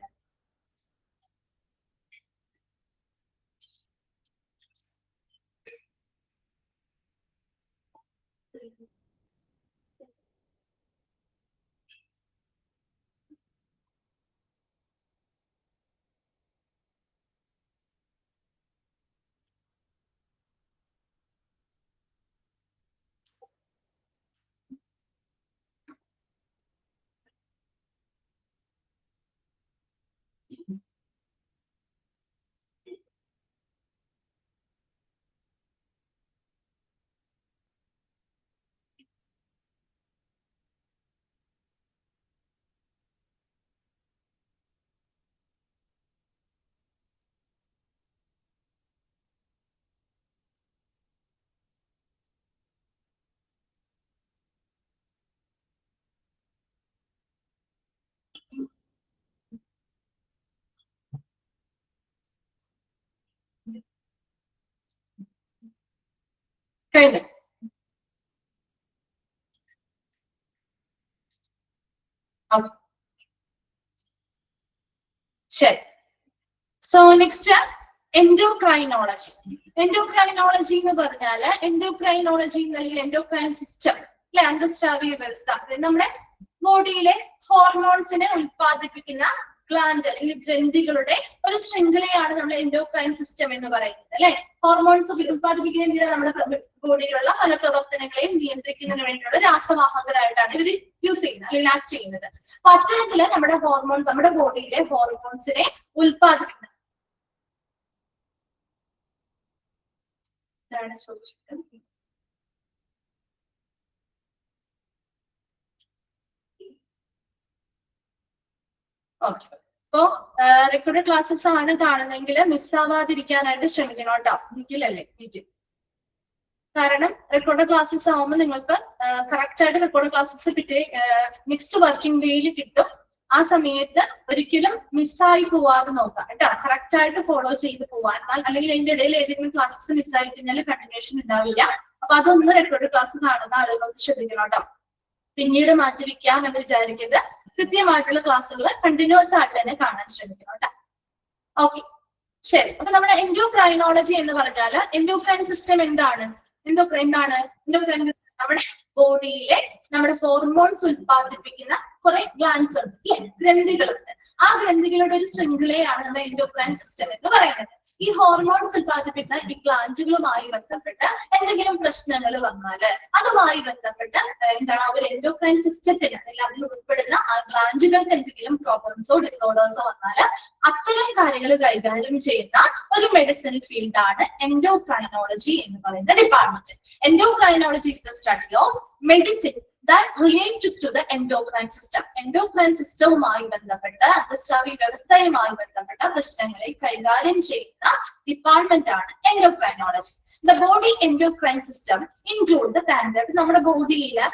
കഴിഞ്ഞു. ശരി. So next endocrinology. എൻഡോക്രൈനോളജി എന്ന് പറഞ്ഞാല് എൻഡോക്രൈനോളജി അല്ലെങ്കിൽ എൻഡോക്രൈൻ സിസ്റ്റം അല്ലെ, അന്തസ്രാവീയ വ്യവസ്ഥ. നമ്മുടെ ബോഡിയിലെ ഹോർമോൺസിനെ ഉൽപ്പാദിപ്പിക്കുന്ന ഗ്ലാൻഡ് അല്ലെങ്കിൽ ഗ്രന്ഥികളുടെ ഒരു ശൃംഖലയാണ് നമ്മുടെ എൻഡോക്രൈൻ സിസ്റ്റം എന്ന് പറയുന്നത് അല്ലെ. ഹോർമോൺസ് ഉൽപ്പാദിപ്പിക്കുന്ന നമ്മുടെ ബോഡിയിലുള്ള പല പ്രവർത്തനങ്ങളെയും നിയന്ത്രിക്കുന്നതിന് വേണ്ടിയുള്ള രാസവാഹകരായിട്ടാണ് ഇവർ യൂസ് ചെയ്യുന്നത് അല്ലെങ്കിൽ ആക്ട് ചെയ്യുന്നത്. അപ്പൊ അത്തരത്തില് നമ്മുടെ ഹോർമോൺ, നമ്മുടെ ബോഡിയിലെ ഹോർമോൺസിനെ ഉൽപ്പാദിപ്പിക്കുന്നത് ഓക്കെ. അപ്പോ റെക്കോർഡ് ക്ലാസ്സസ് ആണ് കാണുന്നതെങ്കിൽ മിസ്സാവാതിരിക്കാനായിട്ട് ശ്രമിക്കണം കേട്ടോ. നിക്കില്ലല്ലേ, നിക്കിൽ. കാരണം റെക്കോർഡ് ക്ലാസ്സസ് ആവുമ്പോൾ നിങ്ങൾക്ക് കറക്റ്റ് ആയിട്ട് റെക്കോർഡ് ക്ലാസ്സസ് കിട്ടി നെക്സ്റ്റ് വർക്കിംഗ് ഡേയിൽ കിട്ടും. ആ സമയത്ത് ഒരിക്കലും മിസ്സായി പോവാതെ നോക്കാം കേട്ടോ. കറക്റ്റ് ആയിട്ട് ഫോളോ ചെയ്ത് പോവാൻ, അല്ലെങ്കിൽ അതിന്റെ ഇടയിൽ ഏതെങ്കിലും ക്ലാസ്സസ് മിസ്സായി കഴിഞ്ഞാൽ കണ്ടിന്യൂഷൻ ഉണ്ടാവില്ല. അപ്പൊ അതൊന്ന് റെക്കോർഡ് ക്ലാസ് കാണുന്ന ആളുകളൊന്ന് ശ്രദ്ധിക്കണം കേട്ടോ. പിന്നീട് മാറ്റിവെക്കാം എന്ന് വിചാരിക്കരുത്. കൃത്യമായിട്ടുള്ള ക്ലാസ്സുകൾ കണ്ടിന്യൂസ് ആയിട്ട് തന്നെ കാണാൻ ശ്രമിക്കണം കേട്ടോ. ഓക്കെ, ശരി. അപ്പൊ നമ്മുടെ എൻഡോക്രൈനോളജി എന്ന് പറഞ്ഞാൽ എൻഡോക്രൈൻ സിസ്റ്റം എന്താണ്? എൻഡോക്രൈൻ നമ്മുടെ ബോഡിയിലെ നമ്മുടെ ഹോർമോൺസ് ഉൽപ്പാദിപ്പിക്കുന്ന കുറെ ഗ്ലാൻഡ്സ് ഉണ്ട് അല്ലെ, ഗ്രന്ഥികളുണ്ട്. ആ ഗ്രന്ഥികളുടെ ഒരു ശൃംഖലയാണ് നമ്മുടെ എൻഡോക്രൈൻ സിസ്റ്റം എന്ന് പറയുന്നത്. ഈ ഹോർമോൺസ് ഉൽപ്പാദിപ്പിക്കുന്ന ഈ ഗ്ലാൻഡുകളുമായി ബന്ധപ്പെട്ട് എന്തെങ്കിലും പ്രശ്നങ്ങൾ വന്നാല് അതുമായി ബന്ധപ്പെട്ട് എന്താണ് ഒരു എൻഡോക്രൈൻ സിസ്റ്റത്തിന് അല്ലെങ്കിൽ അതിൽ ഉൾപ്പെടുന്ന ആ ഗ്ലാൻഡുകൾക്ക് എന്തെങ്കിലും പ്രോബ്ലംസോ ഡിസോർഡേഴ്സോ വന്നാല് അത്തരം കാര്യങ്ങൾ കൈകാര്യം ചെയ്യുന്ന ഒരു മെഡിസിൻ ഫീൽഡാണ് എൻഡോക്രൈനോളജി എന്ന് പറയുന്ന department. Endocrinology is the study of medicine that related to the endocrine system. Endocrine systemവുമായി ബന്ധപ്പെട്ട അന്തസ്രാവി വ്യവസ്ഥയുമായി ബന്ധപ്പെട്ട പ്രശ്നങ്ങളെ കൈകാര്യം ചെയ്യുന്ന ഡിപ്പാർട്ട്മെന്റ് ആണ് endocrinology. The body endocrine system include the pancreas. നമ്മുടെ ബോഡിയിലെ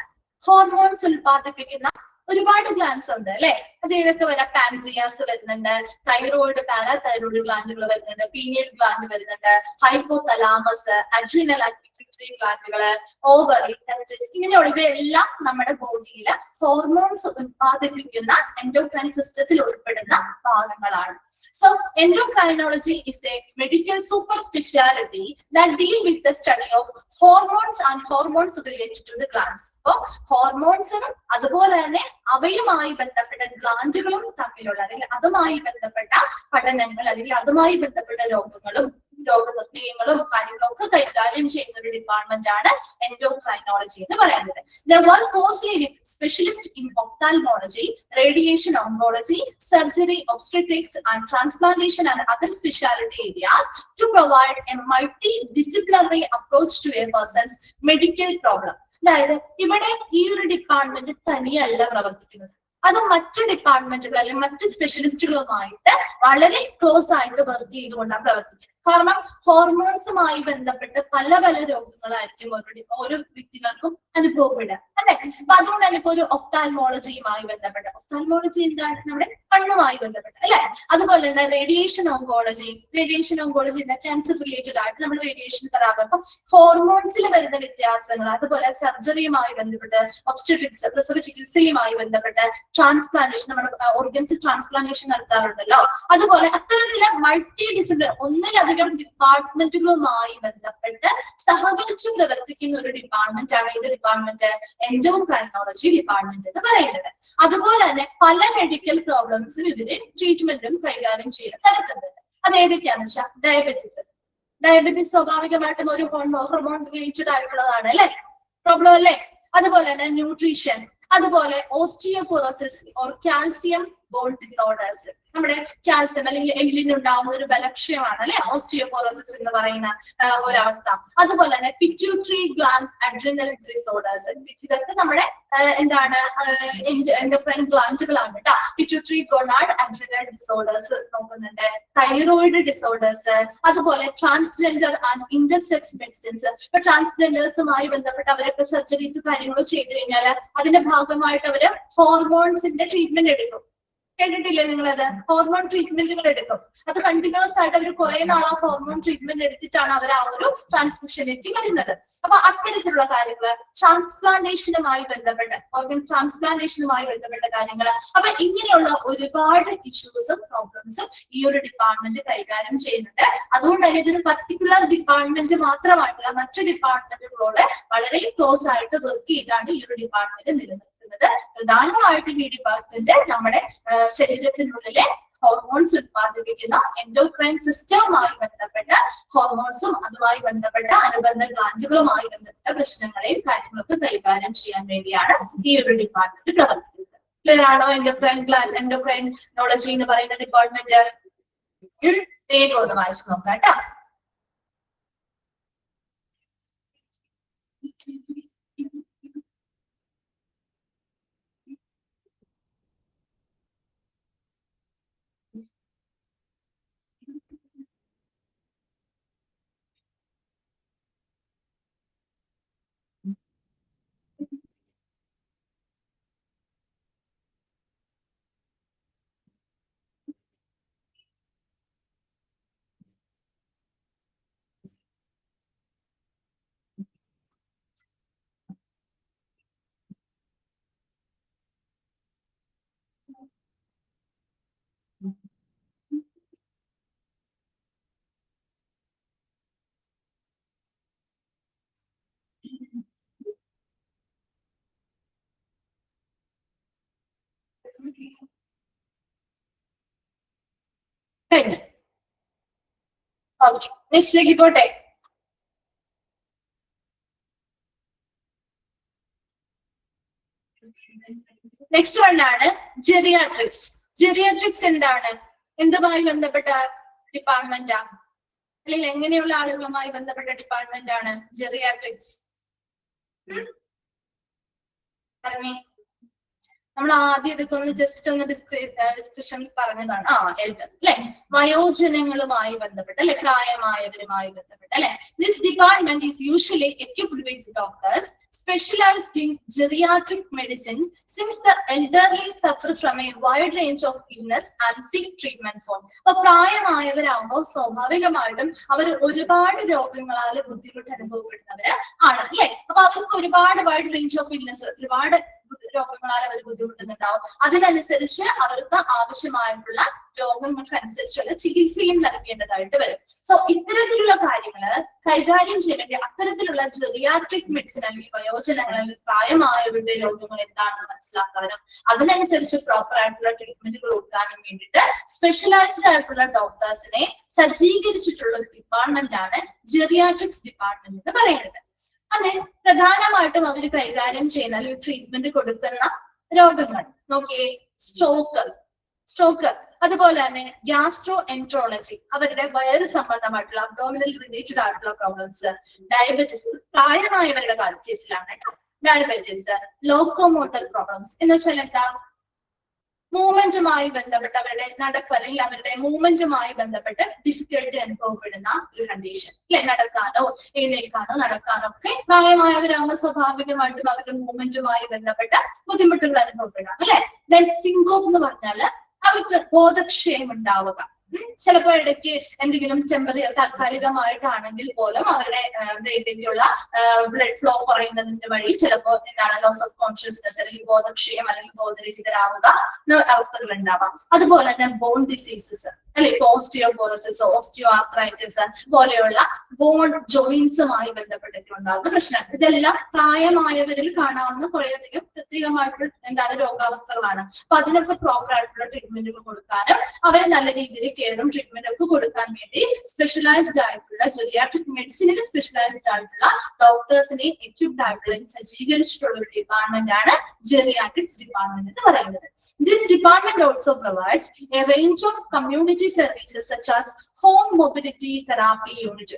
ഹോർമോൺസ് ഉൽപ്പാദിപ്പിക്കുന്ന ഒരുപാട് ഗ്ലാൻസ് ഉണ്ട് അല്ലെ. അത് ഏതൊക്കെ വരാം? പാൻക്രിയാസ് വരുന്നുണ്ട്, തൈറോയിഡ് പാരാതൈറോയിഡ് ഗ്ലാൻഡുകൾ വരുന്നുണ്ട്, പീനിയൽ ഗ്ലാൻഡ് വരുന്നുണ്ട്, ഹൈപ്പോതലാമസ്, അഡ്രീനൽ ഗ്ലാൻഡുകള്, ഓവറി, ടെസ്റ്റിസ്, ഇങ്ങനെയുള്ളവയെല്ലാം നമ്മുടെ ബോഡിയിലെ ഹോർമോൺസ് ഉത്പാദിപ്പിക്കുന്ന എൻഡോക്രൈൻ സിസ്റ്റത്തിൽ ഉൾപ്പെടുന്ന ഭാഗങ്ങളാണ്. So endocrinology is a medical super specialty that deal with the study of hormones and hormones related to the glands. So hormones അതുപോലെ തന്നെ അവയുമായി ബന്ധപ്പെട്ട ഗ്ലാൻഡുകളും തമ്മിലുള്ള അല്ലെങ്കിൽ അതുമായി ബന്ധപ്പെട്ട പഠനങ്ങൾ അല്ലെങ്കിൽ അതുമായി ബന്ധപ്പെട്ട രോഗങ്ങളും രോഗനിർണയങ്ങളും കാര്യങ്ങളൊക്കെ കൈകാര്യം ചെയ്യുന്ന ഒരു ഡിപ്പാർട്ട്മെന്റ് ആണ് endocrinology എന്ന് പറയുന്നത്. They work closely with specialists in ophthalmology, radiation oncology, surgery, obstetrics and transplantation and other specialty areas to provide a multidisciplinary approach to a person's medical problem. അതായത് ഇവിടെ ഈ ഒരു ഡിപ്പാർട്ട്മെന്റ് തനിയല്ല പ്രവർത്തിക്കുന്നത്, അത് മറ്റു ഡിപ്പാർട്ട്മെന്റുകൾ അല്ലെങ്കിൽ മറ്റു സ്പെഷ്യലിസ്റ്റുകളുമായിട്ട് വളരെ ക്ലോസ് ആയിട്ട് വർക്ക് ചെയ്തുകൊണ്ടാണ് പ്രവർത്തിക്കുന്നത്. കാരണം ഹോർമോൺസുമായി ബന്ധപ്പെട്ട് പല പല രോഗങ്ങളായിരിക്കും ഓരോ വ്യക്തികൾക്കും അനുഭവപ്പെടുക അല്ലെ. അപ്പൊ അതുകൊണ്ട് തന്നെ ഇപ്പൊ ഒരു ഒഫ്താൽമോളജിയുമായി ബന്ധപ്പെട്ട, ഒഫ്താൽമോളജി എന്താണ്? നമ്മുടെ കണ്ണുമായി ബന്ധപ്പെട്ട അല്ലെ. അതുപോലെ തന്നെ റേഡിയേഷൻ ഓങ്കോളജി ക്യാൻസർ റിലേറ്റഡ് ആയിട്ട് നമ്മൾ റേഡിയേഷൻ തെറാപ്പി. അപ്പൊ ഹോർമോൺസിൽ വരുന്ന വ്യത്യാസങ്ങൾ, അതുപോലെ സർജറിയുമായി ബന്ധപ്പെട്ട്, ഒബ്സ്റ്റെട്രിക്സ് പ്രസവ ചികിത്സയുമായി ബന്ധപ്പെട്ട്, ട്രാൻസ്പ്ലാന്റേഷൻ നമ്മുടെ ഓർഗൻസ് ട്രാൻസ്പ്ലാന്റേഷൻ നടത്താറുണ്ടല്ലോ, അതുപോലെ അത്തരത്തിലുള്ള മൾട്ടി ഡിസിപ്ലിൻ ഒന്നിലധികം ഡിപ്പാർട്ട്മെന്റുകളുമായി ബന്ധപ്പെട്ട് സഹകരിച്ച് പ്രവർത്തിക്കുന്ന ഒരു ഡിപ്പാർട്ട്മെന്റ് ആണ് ഇത് ഡിപ്പാർട്ട്മെന്റ് എൻഡോക്രൈനോളജി ഡിപ്പാർട്ട്മെന്റ് എന്ന് പറയുന്നത്. അതുപോലെ തന്നെ പല മെഡിക്കൽ പ്രോബ്ലംസും ഇതിന് ട്രീറ്റ്മെന്റും കൈകാര്യം ചെയ്ത് നടത്തുന്നത്. അത് ഏതൊക്കെയാണെന്ന് വെച്ചാൽ ഡയബറ്റിസ് സ്വാഭാവികമായിട്ടും ഒരു ഹോർമോൺ റിലേറ്റഡ് ആയിട്ടുള്ളതാണ് അല്ലെ, പ്രോബ്ലം അല്ലെ. അതുപോലെ തന്നെ ന്യൂട്രീഷൻ, അതുപോലെ osteoporosis or calcium bone disorders, നമ്മുടെ കാൽസ്യം അല്ലെങ്കിൽ എല്ലിനുണ്ടാവുന്ന ഒരു ബലക്ഷയമാണ് അല്ലെ ഓസ്റ്റിയോപോറോസിസ് എന്ന് പറയുന്ന ഒരവസ്ഥ. അതുപോലെ തന്നെ പിറ്റ്യൂട്ടറി ഗ്ലാൻഡ് അഡ്രിനൽ ഡിസോർഡേഴ്സ്, ഇതൊക്കെ നമ്മുടെ എന്താണ് എൻഡോക്രൈൻ ഗ്ലാൻഡുകളാണ് കേട്ടോ. പിറ്റ്യൂട്ടറി ഗോണാഡ് അഡ്രിനൽ ഡിസോർഡേഴ്സ് നോക്കുന്നുണ്ട്, തൈറോയിഡ് ഡിസോർഡേഴ്സ്, അതുപോലെ ട്രാൻസ്ജെൻഡർ ആൻഡ് ഇന്റർസെക്സ് മെഡിസിൻസ്. ഇപ്പൊ ട്രാൻസ്ജെൻഡേഴ്സുമായി ബന്ധപ്പെട്ട് അവരൊക്കെ സർജറീസ് കാര്യങ്ങളോ ചെയ്തു കഴിഞ്ഞാൽ അതിന്റെ ഭാഗമായിട്ട് അവര് ഹോർമോൺസിന്റെ ട്രീറ്റ്മെന്റ് എടുക്കും. കേട്ടിട്ടില്ലേ നിങ്ങളത്? ഹോർമോൺ ട്രീറ്റ്മെന്റുകൾ എടുക്കും. അത് കണ്ടിന്യൂസ് ആയിട്ട് അവർ കുറെ നാൾ ആ ഹോർമോൺ ട്രീറ്റ്മെന്റ് എടുത്തിട്ടാണ് അവർ ആ ഒരു ട്രാൻസ്മിഷനിലേക്ക് വരുന്നത്. അപ്പൊ അത്തരത്തിലുള്ള കാര്യങ്ങൾ, ട്രാൻസ്പ്ലാന്റേഷനുമായി ബന്ധപ്പെട്ട്, ഓർഗൻ ട്രാൻസ്പ്ലാന്റേഷനുമായി ബന്ധപ്പെട്ട കാര്യങ്ങൾ, അപ്പൊ ഇങ്ങനെയുള്ള ഒരുപാട് ഇഷ്യൂസും പ്രോബ്ലംസും ഈ ഒരു ഡിപ്പാർട്ട്മെന്റ് കൈകാര്യം ചെയ്യുന്നുണ്ട്. അതുകൊണ്ട് തന്നെ ഇതൊരു പർട്ടിക്കുലർ ഡിപ്പാർട്ട്മെന്റ് മാത്രമായിട്ടുള്ള മറ്റു ഡിപ്പാർട്ട്മെന്റുകളോട് വളരെ ക്ലോസ് ആയിട്ട് വർക്ക് ചെയ്താണ് ഈ ഒരു ഡിപ്പാർട്ട്മെന്റ് നിലനിൽക്കുന്നത്. പ്രധാനമായിട്ടും ഈ ഡിപ്പാർട്ട്മെന്റ് നമ്മുടെ ശരീരത്തിനുള്ളിലെ ഹോർമോൺസ് ഉത്പാദിപ്പിക്കുന്ന എൻഡോക്രൈൻ സിസ്റ്റവുമായി ബന്ധപ്പെട്ട ഹോർമോൺസും അതുമായി ബന്ധപ്പെട്ട അനുബന്ധ ഗ്ലാൻഡുകളുമായി ബന്ധപ്പെട്ട പ്രശ്നങ്ങളെയും കാര്യങ്ങളൊക്കെ കൈകാര്യം ചെയ്യാൻ വേണ്ടിയാണ് ഈ ഒരു ഡിപ്പാർട്ട്മെന്റ് പ്രവർത്തിക്കുന്നത്. ക്ലിയർ ആണോ? എൻഡോക്രൈനോളജി എന്ന് പറയുന്ന ഡിപ്പാർട്ട്മെന്റ് വേഗം ഒന്ന് വായിച്ചു നോക്കാം കേട്ടോ. കഴിഞ്ഞു. ഓക്കെ, നെക്സ്റ്റിലേക്ക് പോട്ടെ. നെക്സ്റ്റ് വൺ ആണ് ജെറിയാട്രിക്സ്. ജെറിയാട്രിക്സ് എന്താണ്? എന്തുമായി ബന്ധപ്പെട്ട ഡിപ്പാർട്ട്മെന്റ് ആണ്, അല്ലെങ്കിൽ എങ്ങനെയുള്ള ആളുകളുമായി ബന്ധപ്പെട്ട ഡിപ്പാർട്ട്മെന്റ് ആണ് ജെറിയാട്രിക്സ്? പറഞ്ഞേ. നമ്മൾ ആദ്യം ഇതൊക്കെ ഒന്ന് ജസ്റ്റ് ഒന്ന് ഡിസ്കഷൻ പറഞ്ഞതാണ്. എൽഡർ അല്ലെ, വയോജനങ്ങളുമായി ബന്ധപ്പെട്ട് അല്ലെ, പ്രായമായവരുമായി ബന്ധപ്പെട്ട് അല്ലെ. This department is usually equipped with doctors specialized in geriatric medicine since the elderly suffer from a wide range of illness and seek treatment for. അപ്പൊ പ്രായമായവരാകുമ്പോൾ സ്വാഭാവികമായിട്ടും അവർ ഒരുപാട് രോഗങ്ങളാൽ ബുദ്ധിമുട്ട് അനുഭവപ്പെടുന്നവര് ആണ് അല്ലെ. അപ്പൊ അവർക്ക് ഒരുപാട് വൈഡ് റേഞ്ച് ഓഫ് ഇൽനെസ്, ഒരുപാട് രോഗങ്ങളാൽ അവർ ബുദ്ധിമുട്ടുന്നുണ്ടാവും. അതിനനുസരിച്ച് അവർക്ക് ആവശ്യമായിട്ടുള്ള രോഗങ്ങൾക്കനുസരിച്ചുള്ള ചികിത്സയും നൽകേണ്ടതായിട്ട് വരും. സോ ഇത്തരത്തിലുള്ള കാര്യങ്ങള് കൈകാര്യം ചെയ്യാൻ വേണ്ടി അത്തരത്തിലുള്ള ജെറിയാട്രിക് മെഡിസിൻ അല്ലെങ്കിൽ വയോജനങ്ങളിൽ പ്രായമായവരുടെ രോഗങ്ങൾ എന്താണെന്ന് മനസ്സിലാക്കാനും അതിനനുസരിച്ച് പ്രോപ്പർ ആയിട്ടുള്ള ട്രീറ്റ്മെന്റുകൾ കൊടുക്കാനും വേണ്ടിയിട്ട് സ്പെഷ്യലൈസ്ഡ് ആയിട്ടുള്ള ഡോക്ടേഴ്സിനെ സജ്ജീകരിച്ചിട്ടുള്ള ഒരു ഡിപ്പാർട്ട്മെന്റ് ആണ് ജെറിയാട്രിക്സ് ഡിപ്പാർട്ട്മെന്റ് എന്ന് പറയുന്നത്. അതെ, പ്രധാനമായിട്ടും അവർ കൈകാര്യം ചെയ്യുന്ന അല്ലെങ്കിൽ ട്രീറ്റ്മെന്റ് കൊടുക്കുന്ന രോഗങ്ങൾ നോക്കിയേ, സ്ട്രോക്ക്, അതുപോലെ തന്നെ ഗ്യാസ്ട്രോ എൻട്രോളജി, അവരുടെ വയറ് സംബന്ധമായിട്ടുള്ള അബ്ഡോമിനൽ റിലേറ്റഡ് ആയിട്ടുള്ള പ്രോബ്ലംസ്, ഡയബറ്റിസ്, പ്രായമായവരുടെ കേസിലാണ് കേട്ടോ, ഡയബറ്റിസ്, ലോക്കോമോട്ടർ പ്രോബ്ലംസ് എന്ന് വെച്ചാൽ എന്താ, മൂവ്മെന്റുമായി ബന്ധപ്പെട്ട് അവരുടെ നടപ്പ് അല്ലെങ്കിൽ അവരുടെ മൂവ്മെന്റുമായി ബന്ധപ്പെട്ട് ഡിഫിക്കൽട്ടി അനുഭവപ്പെടുന്ന ഒരു കണ്ടീഷൻ അല്ലെ. നടക്കാനോ എഴുന്നേൽക്കാനോ നടക്കാനോ ഒക്കെ പ്രായമായവരാകുമ്പോൾ സ്വാഭാവികമായിട്ടും അവരുടെ മൂവ്മെന്റുമായി ബന്ധപ്പെട്ട ബുദ്ധിമുട്ടുകൾ അനുഭവപ്പെടാം അല്ലെ. ദെൻ സിങ്കോപ്പ് എന്ന് പറഞ്ഞാല് അവർക്ക് ബോധക്ഷയം ഉണ്ടാവുക. ചിലപ്പോൾ ഇടയ്ക്ക് എന്തെങ്കിലും താൽക്കാലികമായിട്ടാണെങ്കിൽ പോലും അവരുടെ ബ്രെയിനിലുള്ള ബ്ലഡ് ഫ്ലോ കുറയുന്നതിന്റെ വഴി ചിലപ്പോൾ എന്താണ് ലോസ് ഓഫ് കോൺഷ്യസ്നെസ് അല്ലെങ്കിൽ ബോധക്ഷയം അല്ലെങ്കിൽ ബോധരഹിതരാവുക അവസ്ഥകൾ ഉണ്ടാവാം. അതുപോലെ തന്നെ ബോൺ ഡിസീസസ് അല്ലെ, ഓസ്റ്റിയോപോറോസിസ്, ഓസ്റ്റിയോ ആർത്രൈറ്റിസ് പോലെയുള്ള ബോൺ ജോയിന്റ്സുമായി ബന്ധപ്പെട്ടിട്ടുണ്ടാകുന്ന പ്രശ്നങ്ങൾ. ഇതെല്ലാം പ്രായമായവരിൽ കാണാവുന്ന കുറേയധികം പ്രത്യേകമായിട്ടുള്ള എന്താണ് രോഗാവസ്ഥകളാണ്. അപ്പൊ അതിനൊക്കെ പ്രോപ്പർ ആയിട്ടുള്ള ട്രീറ്റ്മെന്റുകൾ കൊടുക്കാനും അവരെ നല്ല രീതിയിൽ കെയറും ട്രീറ്റ്മെന്റും ഒക്കെ കൊടുക്കാൻ വേണ്ടി സ്പെഷ്യലൈസ്ഡ് ആയിട്ടുള്ള ജെറിയാട്രിക് മെഡിസിനിൽ സ്പെഷ്യലൈസ്ഡ് ആയിട്ടുള്ള ഡോക്ടേഴ്സിനെ എക്വിപ്ഡ് ആയിട്ടുള്ള സജ്ജീകരിച്ചിട്ടുള്ള ഒരു ഡിപ്പാർട്ട്മെന്റ് ആണ് ജെറിയാട്രിക്സ് ഡിപ്പാർട്ട്മെന്റ് എന്ന് പറയുന്നത്. This department also provides A range of community services such as home mobility therapy unit.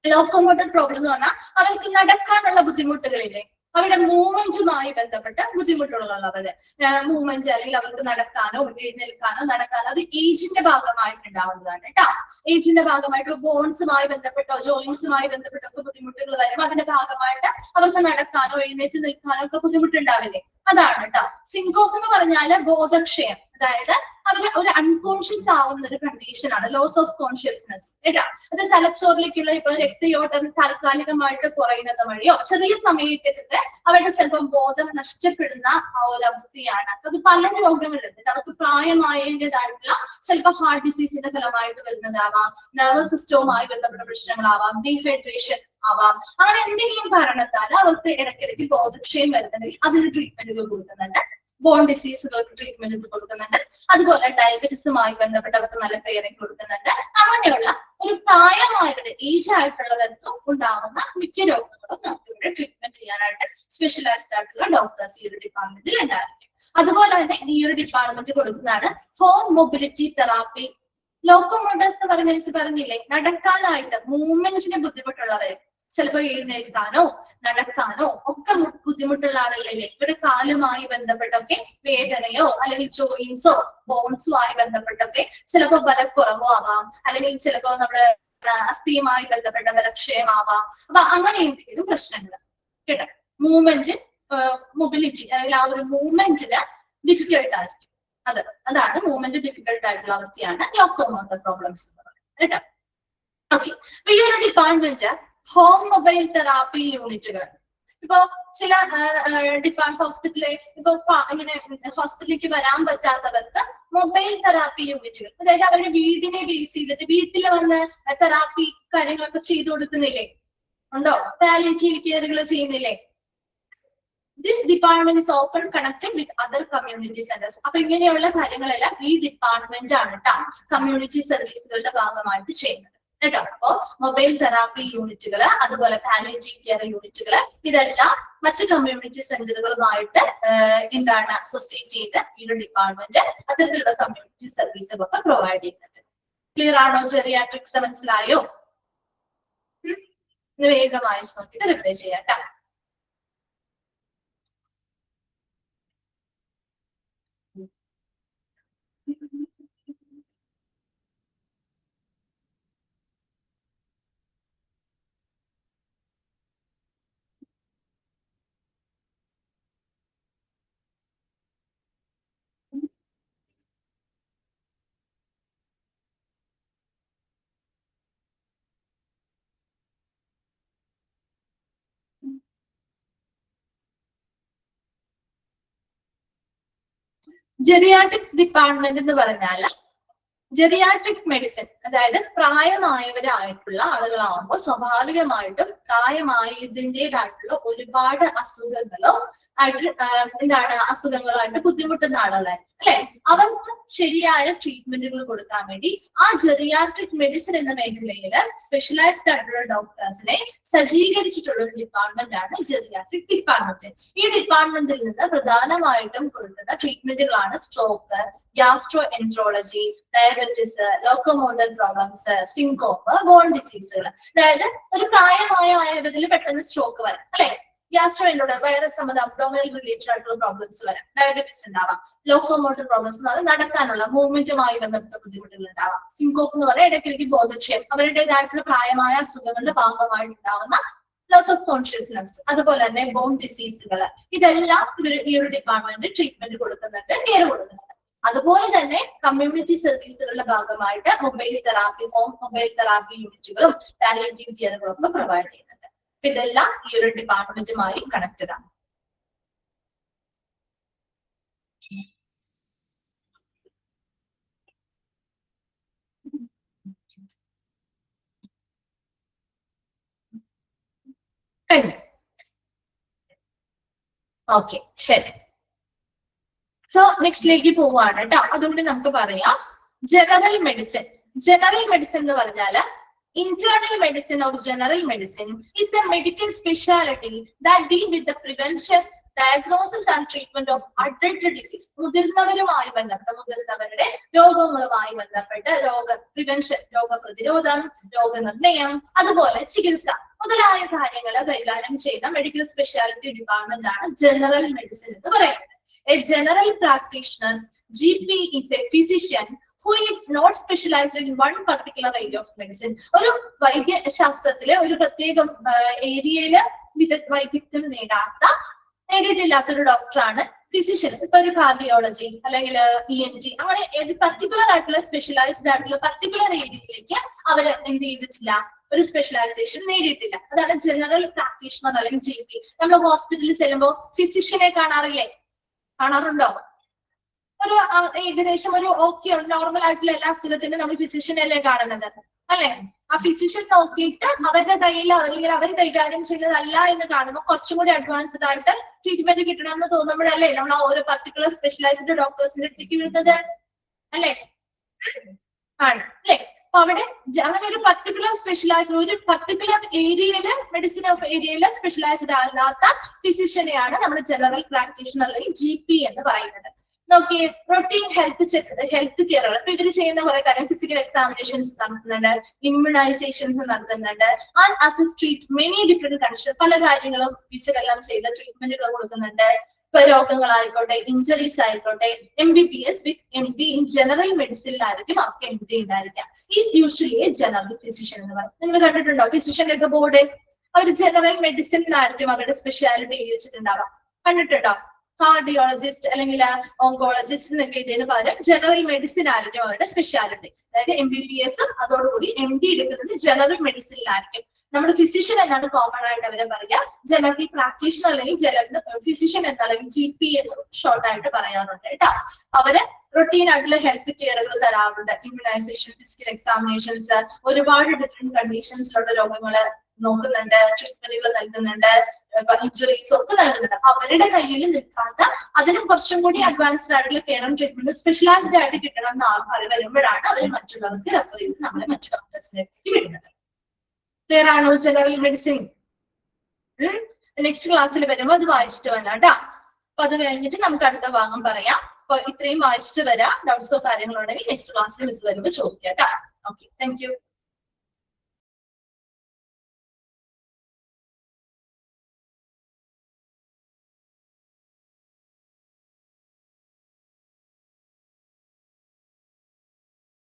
Locomotor problem എന്ന് പറഞ്ഞാൽ അവർക്ക് നടക്കാനുള്ള ബുദ്ധിമുട്ടുകളില്ലേ, അവരുടെ മൂവ്മെന്റുമായി ബന്ധപ്പെട്ട ബുദ്ധിമുട്ടുകളുള്ളവര് മൂവ്മെന്റ് അല്ലെങ്കിൽ അവർക്ക് നടക്കാനോ എഴുന്നേൽക്കാനോ നടക്കാനോ അത് ഏജിന്റെ ഭാഗമായിട്ടുണ്ടാവുന്നതാണ് കേട്ടോ. ഏജിന്റെ ഭാഗമായിട്ട് ബോൺസുമായി ബന്ധപ്പെട്ടോ ജോയിന്റ്സുമായി ബന്ധപ്പെട്ടൊക്കെ ബുദ്ധിമുട്ടുകൾ വരും. അതിന്റെ ഭാഗമായിട്ട് അവർക്ക് നടക്കാനോ എഴുന്നേറ്റ് നിൽക്കാനോ ഒക്കെ ബുദ്ധിമുട്ടുണ്ടാവില്ലേ, അതാണ് കേട്ടോ. സിങ്കോപ്പ് എന്ന് പറഞ്ഞാല് ബോധക്ഷയം, അതായത് അവര് ഒരു അൺകോൺഷ്യസ് ആവുന്ന ഒരു കണ്ടീഷൻ ആണ്, ലോസ് ഓഫ് കോൺഷ്യസ്നെസ് കേട്ടോ. അത് തലച്ചോറിലേക്കുള്ള ഇപ്പൊ രക്തയോട്ടം താൽക്കാലികമായിട്ട് കുറയുന്നത് വഴിയോ ചെറിയ സമയത്തൊക്കെ അവരുടെ ചിലപ്പോൾ ബോധം നഷ്ടപ്പെടുന്ന ആ ഒരു അവസ്ഥയാണ്. അത് പല രോഗങ്ങളുണ്ട്. അവർക്ക് പ്രായമായതിൻ്റെതായിട്ടുള്ള ചിലപ്പോൾ ഹാർട്ട് ഡിസീസിന്റെ ഫലമായിട്ട് വരുന്നതാവാം, നെർവസ് സിസ്റ്റവുമായി ബന്ധപ്പെട്ട പ്രശ്നങ്ങളാവാം, ഡീഹൈഡ്രേഷൻ ആവാം. അങ്ങനെ എന്തെങ്കിലും കാരണത്താൽ അവർക്ക് ഇടയ്ക്കിടയ്ക്ക് ബോധക്ഷയം വരുന്നുണ്ടെങ്കിൽ അതിന് ട്രീറ്റ്മെന്റുകൾ കൊടുക്കുന്നുണ്ട്. ബോൺ ഡിസീസുകൾക്ക് ട്രീറ്റ്മെന്റ് കൊടുക്കുന്നുണ്ട്. അതുപോലെ ഡയബറ്റീസുമായി ബന്ധപ്പെട്ടവർക്ക് നല്ല കെയറിങ് കൊടുക്കുന്നുണ്ട്. അങ്ങനെയുള്ള ഒരു പ്രായമായവരുടെ ഏജ് ആയിട്ടുള്ളവർക്ക് ഉണ്ടാവുന്ന മിക്ക രോഗങ്ങളും നമുക്ക് ഇവിടെ ട്രീറ്റ്മെന്റ് ചെയ്യാനായിട്ട് സ്പെഷ്യലൈസ്ഡ് ആയിട്ടുള്ള ഡോക്ടേഴ്സ് ഈ ഒരു ഡിപ്പാർട്ട്മെന്റിൽ ഉണ്ടായിരിക്കും. അതുപോലെ തന്നെ ഈ ഒരു ഡിപ്പാർട്ട്മെന്റ് കൊടുക്കുന്നതാണ് ഹോം മൊബിലിറ്റി തെറാപ്പി. ലോക്കോമോട്ടേഴ്സ് എന്ന് പറഞ്ഞില്ലേ, നടക്കാനായിട്ട് മൂവ്മെന്റിന് ബുദ്ധിമുട്ടുള്ളവര്, ചിലപ്പോൾ എഴുന്നേൽക്കാനോ നടക്കാനോ ഒക്കെ ബുദ്ധിമുട്ടുള്ള ആളുകളില്ലേ, ഇവരുടെ കാലുമായി ബന്ധപ്പെട്ടൊക്കെ വേദനയോ അല്ലെങ്കിൽ ജോയിൻസോ ബോൺസുമായി ബന്ധപ്പെട്ടൊക്കെ ചിലപ്പോൾ ബലക്കുറവോ ആവാം, അല്ലെങ്കിൽ ചിലപ്പോൾ നമ്മുടെ അസ്ഥിയുമായി ബന്ധപ്പെട്ട ബലക്ഷയമാവാം. അപ്പൊ അങ്ങനെ എന്തെങ്കിലും പ്രശ്നങ്ങൾ കേട്ടോ, മൂവ്മെന്റ് മൊബിലിറ്റി അല്ലെങ്കിൽ ആ ഒരു മൂവ്മെന്റിന് ഡിഫിക്കൽട്ട് ആയിരിക്കും. അതാണ് മൂവ്മെന്റ് ഡിഫിക്കൽട്ട് ആയിട്ടുള്ള അവസ്ഥയാണ് ലോക്കോമോട്ടർ പ്രോബ്ലംസ് എന്ന് പറയുന്നത് കേട്ടോ. ഓക്കെ, അപ്പൊ ഈ ഒരു ഡിപ്പാർട്ട്മെന്റ് ഹോം മൊബൈൽ തെറാപ്പി യൂണിറ്റുകൾ, ഇപ്പൊ ചില ഹോസ്പിറ്റലിൽ ഇപ്പൊ ഇങ്ങനെ ഹോസ്പിറ്റലിലേക്ക് വരാൻ പറ്റാത്തവർക്ക് മൊബൈൽ തെറാപ്പി യൂണിറ്റുകൾ, അതായത് അവരുടെ വീടിനെ ബേസ് ചെയ്തിട്ട് വീട്ടിൽ വന്ന് തെറാപ്പി കാര്യങ്ങളൊക്കെ ചെയ്തു കൊടുക്കുന്നില്ലേ, ഉണ്ടോ? പാലിയേറ്റീവ് കെയറുകൾ ചെയ്യുന്നില്ലേ? This department is often connected with other community centers. അപ്പൊ ഇങ്ങനെയുള്ള കാര്യങ്ങളെല്ലാം ഈ ഡിപ്പാർട്ട്മെന്റ് ആണ് കേട്ടോ കമ്മ്യൂണിറ്റി സർവീസുകളുടെ ഭാഗമായിട്ട് ചെയ്യുന്നത്. കേട്ടോ. അപ്പോ മൊബൈൽ തെറാപ്പി യൂണിറ്റുകൾ, അതുപോലെ പാലിയേറ്റീവ് കെയർ യൂണിറ്റുകൾ, ഇതെല്ലാം മറ്റ് കമ്മ്യൂണിറ്റി സെന്ററുകളുമായിട്ട് എന്താണ് അസോസിയേറ്റ് ചെയ്ത് ഈ ഒരു ഡിപ്പാർട്ട്മെന്റ് അത്തരത്തിലുള്ള കമ്മ്യൂണിറ്റി സർവീസുകളൊക്കെ പ്രൊവൈഡ് ചെയ്യുന്നുണ്ട്. ക്ലിയർ ആണോ? ജെറിയാട്രിക്സ് മനസ്സിലായോ? വേഗമായി നോക്കിയിട്ട് റിപ്ലൈ ചെയ്യാം കേട്ടോ. ജെറിയാട്രിക്സ് ഡിപ്പാർട്ട്മെന്റ് എന്ന് പറഞ്ഞാൽ ജെറിയാട്രിക് മെഡിസിൻ, അതായത് പ്രായമായവരായിട്ടുള്ള ആളുകളാവുമ്പോൾ സ്വാഭാവികമായിട്ടും പ്രായമായതിൻ്റെതായിട്ടുള്ള ഒരുപാട് അസുഖങ്ങളോ എന്താണ് അസുഖങ്ങളായിട്ട് ബുദ്ധിമുട്ടുന്ന ആളുകളായിരിക്കും അല്ലെ. അവർക്ക് ശരിയായ ട്രീറ്റ്മെന്റുകൾ കൊടുക്കാൻ വേണ്ടി ആ ജെറിയാട്രിക് മെഡിസിൻ എന്ന മേഖലയിൽ സ്പെഷ്യലൈസ്ഡ് ആയിട്ടുള്ള ഡോക്ടേഴ്സിനെ സജ്ജീകരിച്ചിട്ടുള്ള ഒരു ഡിപ്പാർട്ട്മെന്റ് ആണ് ജെറിയാട്രിക് ഡിപ്പാർട്ട്മെന്റ്. ഈ ഡിപ്പാർട്ട്മെന്റിൽ നിന്ന് പ്രധാനമായിട്ടും കൊടുക്കുന്ന ട്രീറ്റ്മെന്റുകളാണ് stroke, gastroenterology, diabetes, locomotor problems, syncope, bone ഡിസീസുകൾ. അതായത് ഒരു പ്രായമായവരിൽ പെട്ടെന്ന് സ്ട്രോക്ക് വരാം അല്ലെ, ഗ്യാസ്ട്രോ എൻട്രോളജി വൈറസ് സംബന്ധ അബ്ഡോമിനൽ റിലേറ്റഡ് ആയിട്ടുള്ള പ്രോബ്ലംസ് വരാം, ഡയബറ്റിസ് ഉണ്ടാവാം, ലോക്കോമോട്ടർ പ്രോബ്ലംസ് എന്ന് പറഞ്ഞാൽ നടക്കാനുള്ള മൂവ്മെന്റുമായി ബന്ധപ്പെട്ട ബുദ്ധിമുട്ടുകൾ ഉണ്ടാവാം, സിങ്കോപ്പ് എന്ന് പറഞ്ഞാൽ ഇടയ്ക്കിടയ്ക്ക് ബോധക്ഷയം, അവരുടേതായിട്ടുള്ള പ്രായമായ അസുഖങ്ങളുടെ ഭാഗമായിട്ടുണ്ടാവുന്ന ലോസ് ഓഫ് കോൺഷ്യസ്നസ്, അതുപോലെ തന്നെ ബോൺ ഡിസീസുകൾ, ഇതെല്ലാം ഈ ഒരു ഡിപ്പാർട്ട്മെന്റ് ട്രീറ്റ്മെന്റ് കൊടുക്കുന്നുണ്ട്, കെയർ കൊടുക്കുന്നുണ്ട്. അതുപോലെ തന്നെ കമ്മ്യൂണിറ്റി സർവീസുകളുടെ ഭാഗമായിട്ട് mobile therapy, home mobile therapy യൂണിറ്റുകളും പാലിയേറ്റീവ് കെയറുകളും ഒക്കെ പ്രൊവൈഡ് ചെയ്യുന്നുണ്ട്. ഇതെല്ലാം ഈ ഒരു ഡിപ്പാർട്ട്മെന്റുമായി കണക്റ്റഡ് ആണ്. ഓക്കെ, ശരി. സോ നെക്സ്റ്റിലേക്ക് പോവാണ് കേട്ടോ. അതുകൊണ്ട് നമുക്ക് പറയാം ജനറൽ മെഡിസിൻ. ജനറൽ മെഡിസിൻ എന്ന് പറഞ്ഞാല് internal medicine or general medicine is the medical specialty that deal with the prevention, diagnosis and treatment of adult disease. മുതിർന്നവരുമായി ബന്ധപ്പെട്ട മുതിർന്നവരുടെ രോഗങ്ങളുമായി ബന്ധപ്പെട്ട പ്രിവെൻഷൻ, രോഗപ്രതിരോധം, രോഗനിർണയം, അതുപോലെ ചികിത്സ മുതലായ കാര്യങ്ങൾ കൈകാര്യം ചെയ്യുന്ന മെഡിക്കൽ സ്പെഷ്യാലിറ്റി ഡിപ്പാർട്ട്മെന്റ് ആണ് ജനറൽ മെഡിസിൻ എന്ന് പറയുന്നത്. A general practitioner, GP, is a physician who is not specialized in one particular area of medicine. ഒരു വൈദ്യശാസ്ത്രത്തിലെ ഒരു പ്രത്യേക ഏരിയയില് വൈദ്യത്തിൽ നേടിയിട്ടില്ലാത്ത ഒരു ഡോക്ടറാണ് ഫിസിഷ്യൻ. ഇപ്പൊ ഒരു കാർഡിയോളജി അല്ലെങ്കിൽ ENT, അങ്ങനെ ഏത് പർട്ടിക്കുലർ ആയിട്ടുള്ള സ്പെഷ്യലൈസ്ഡ് ആയിട്ടുള്ള പർട്ടിക്കുലർ ഏരിയയിലേക്ക് അവര് എന്ത് ചെയ്തിട്ടില്ല, ഒരു സ്പെഷ്യലൈസേഷൻ നേടിയിട്ടില്ല. അതാണ് ജനറൽ പ്രാക്ടീഷണർ അല്ലെങ്കിൽ GP. നമ്മൾ ഹോസ്പിറ്റലിൽ ചെല്ലുമ്പോൾ ഫിസിഷ്യനെ കാണാറുണ്ടോ? ഒരു ഏകദേശം ഒരു ഓക്കെ നോർമൽ ആയിട്ടുള്ള എല്ലാ അസുഖത്തിനും നമ്മൾ ഫിസിഷ്യനല്ലേ കാണുന്നത് അല്ലെ. ആ ഫിസിഷ്യൻ നോക്കിയിട്ട് അവരുടെ കയ്യിൽ അല്ലെങ്കിൽ അവർ കൈകാര്യം ചെയ്യുന്നതല്ല എന്ന് കാണുമ്പോൾ കുറച്ചും കൂടി അഡ്വാൻസ്ഡ് ആയിട്ട് ട്രീറ്റ്മെന്റ് കിട്ടണം എന്ന് തോന്നുമ്പോഴല്ലേ നമ്മൾ ആ ഒരു പർട്ടിക്കുലർ സ്പെഷ്യലൈസ്ഡ് ഡോക്ടേഴ്സിന്റെ അടുത്തേക്ക് വിടുന്നത് അല്ലെ, ആണ് അല്ലെ. അപ്പൊ അവിടെ അങ്ങനെ ഒരു പർട്ടിക്കുലർ സ്പെഷ്യലൈസ്ഡ് ഒരു പർട്ടിക്കുലർ ഏരിയയില് മെഡിസിൻ ഓഫ് ഏരിയയില് സ്പെഷ്യലൈസ്ഡ് അല്ലാത്ത ഫിസിഷ്യനെയാണ് നമ്മൾ ജനറൽ പ്രാക്ടീഷണർ അല്ലെങ്കിൽ GP എന്ന് പറയുന്നത്. നോക്കി റൊട്ടീൻ ഹെൽത്ത് കെയറുകൾ ഇപ്പൊ ഇവര് ചെയ്യുന്ന കുറെ കാര്യം ഫിസിക്കൽ എക്സാമിനേഷൻസ് നടത്തുന്നുണ്ട്, ഇമ്മ്യൂണൈസേഷൻസ് നടത്തുന്നുണ്ട്, and assist treat many different condition, പല കാര്യങ്ങളും വിശകലനം ചെയ്ത് ട്രീറ്റ്മെന്റുകൾ കൊടുക്കുന്നുണ്ട്. ഇപ്പൊ രോഗങ്ങളായിക്കോട്ടെ, ഇഞ്ചറീസ് ആയിക്കോട്ടെ. MBBS with MD in general മെഡിസിനിലായിരിക്കും അവർക്ക് MD ഉണ്ടായിരിക്കാം. Is usually a general physician എന്ന് പറയും. നിങ്ങൾ കണ്ടിട്ടുണ്ടോ ഫിസിഷ്യന്റെ ഒക്കെ ബോർഡ്? അവർ ജനറൽ മെഡിസിനിലായിരിക്കും അവരുടെ സ്പെഷ്യാലിറ്റി എഴുതിച്ചിട്ടുണ്ടാവാം. കണ്ടിട്ടുണ്ടോ? കാർഡിയോളജിസ്റ്റ് അല്ലെങ്കിൽ ഓങ്കോളജിസ്റ്റ് എന്നൊക്കെ ഇതിന് പകരം ജനറൽ മെഡിസിൻ ആയിരിക്കും അവരുടെ സ്പെഷ്യാലിറ്റി. അതായത് MBBS അതോടുകൂടി MD എടുക്കുന്നത് ജനറൽ മെഡിസിനിലായിരിക്കും. നമ്മൾ ഫിസിഷ്യൻ എന്നാണ് കോമൺ ആയിട്ട് അവരെ പറയുക. ജനറൽ പ്രാക്ടീഷണർ അല്ലെങ്കിൽ ജനറൽ ഫിസിഷ്യൻ എന്നല്ലെങ്കിൽ GP എന്ന് ഷോർട്ട് ആയിട്ട് പറയാറുണ്ട് കേട്ടോ. അവര് റൊട്ടീൻ ആയിട്ടുള്ള ഹെൽത്ത് കെയറുകൾ തരാറുണ്ട്, ഇമ്മ്യൂണൈസേഷൻ, ഫിസിക്കൽ എക്സാമിനേഷൻസ്, ഒരുപാട് ഡിഫറെന്റ് കണ്ടീഷൻസിലുള്ള രോഗങ്ങള് നോക്കുന്നുണ്ട്, ട്രീറ്റ്മെന്റുകൾ നൽകുന്നുണ്ട്, ഇഞ്ചുറീസ് ഒക്കെ നൽകുന്നുണ്ട്. അപ്പൊ അവരുടെ കയ്യിൽ നിൽക്കാത്ത അതിനും കുറച്ചും കൂടി അഡ്വാൻസ്ഡ് ആയിട്ടുള്ള കെയറും ട്രീറ്റ്മെന്റ് സ്പെഷ്യലൈസ്ഡ് ആയിട്ട് കിട്ടണം എന്ന് വരുമ്പോഴാണ് അവർ മറ്റുള്ളവർക്ക് റെഫർ ചെയ്ത് നമ്മളെ മറ്റു ഡോക്ടേഴ്സിലേക്ക് വിടുന്നത്. ക്ലിയർ ആണോ? ജനറൽ മെഡിസിൻ നെക്സ്റ്റ് ക്ലാസ്സിൽ വരുമ്പോൾ അത് വായിച്ചിട്ട് വരാം കേട്ടോ. അപ്പൊ അത് കഴിഞ്ഞിട്ട് നമുക്ക് അടുത്ത ഭാഗം പറയാം. അപ്പൊ ഇത്രയും വായിച്ചിട്ട് വരാം. ഡൗട്ട്സോ കാര്യങ്ങളോ ഉണ്ടെങ്കിൽ നെക്സ്റ്റ് ക്ലാസ്സിൽ മിസ് വരുമ്പോൾ ചോദിക്കാം കേട്ടോ. Okay, thank you.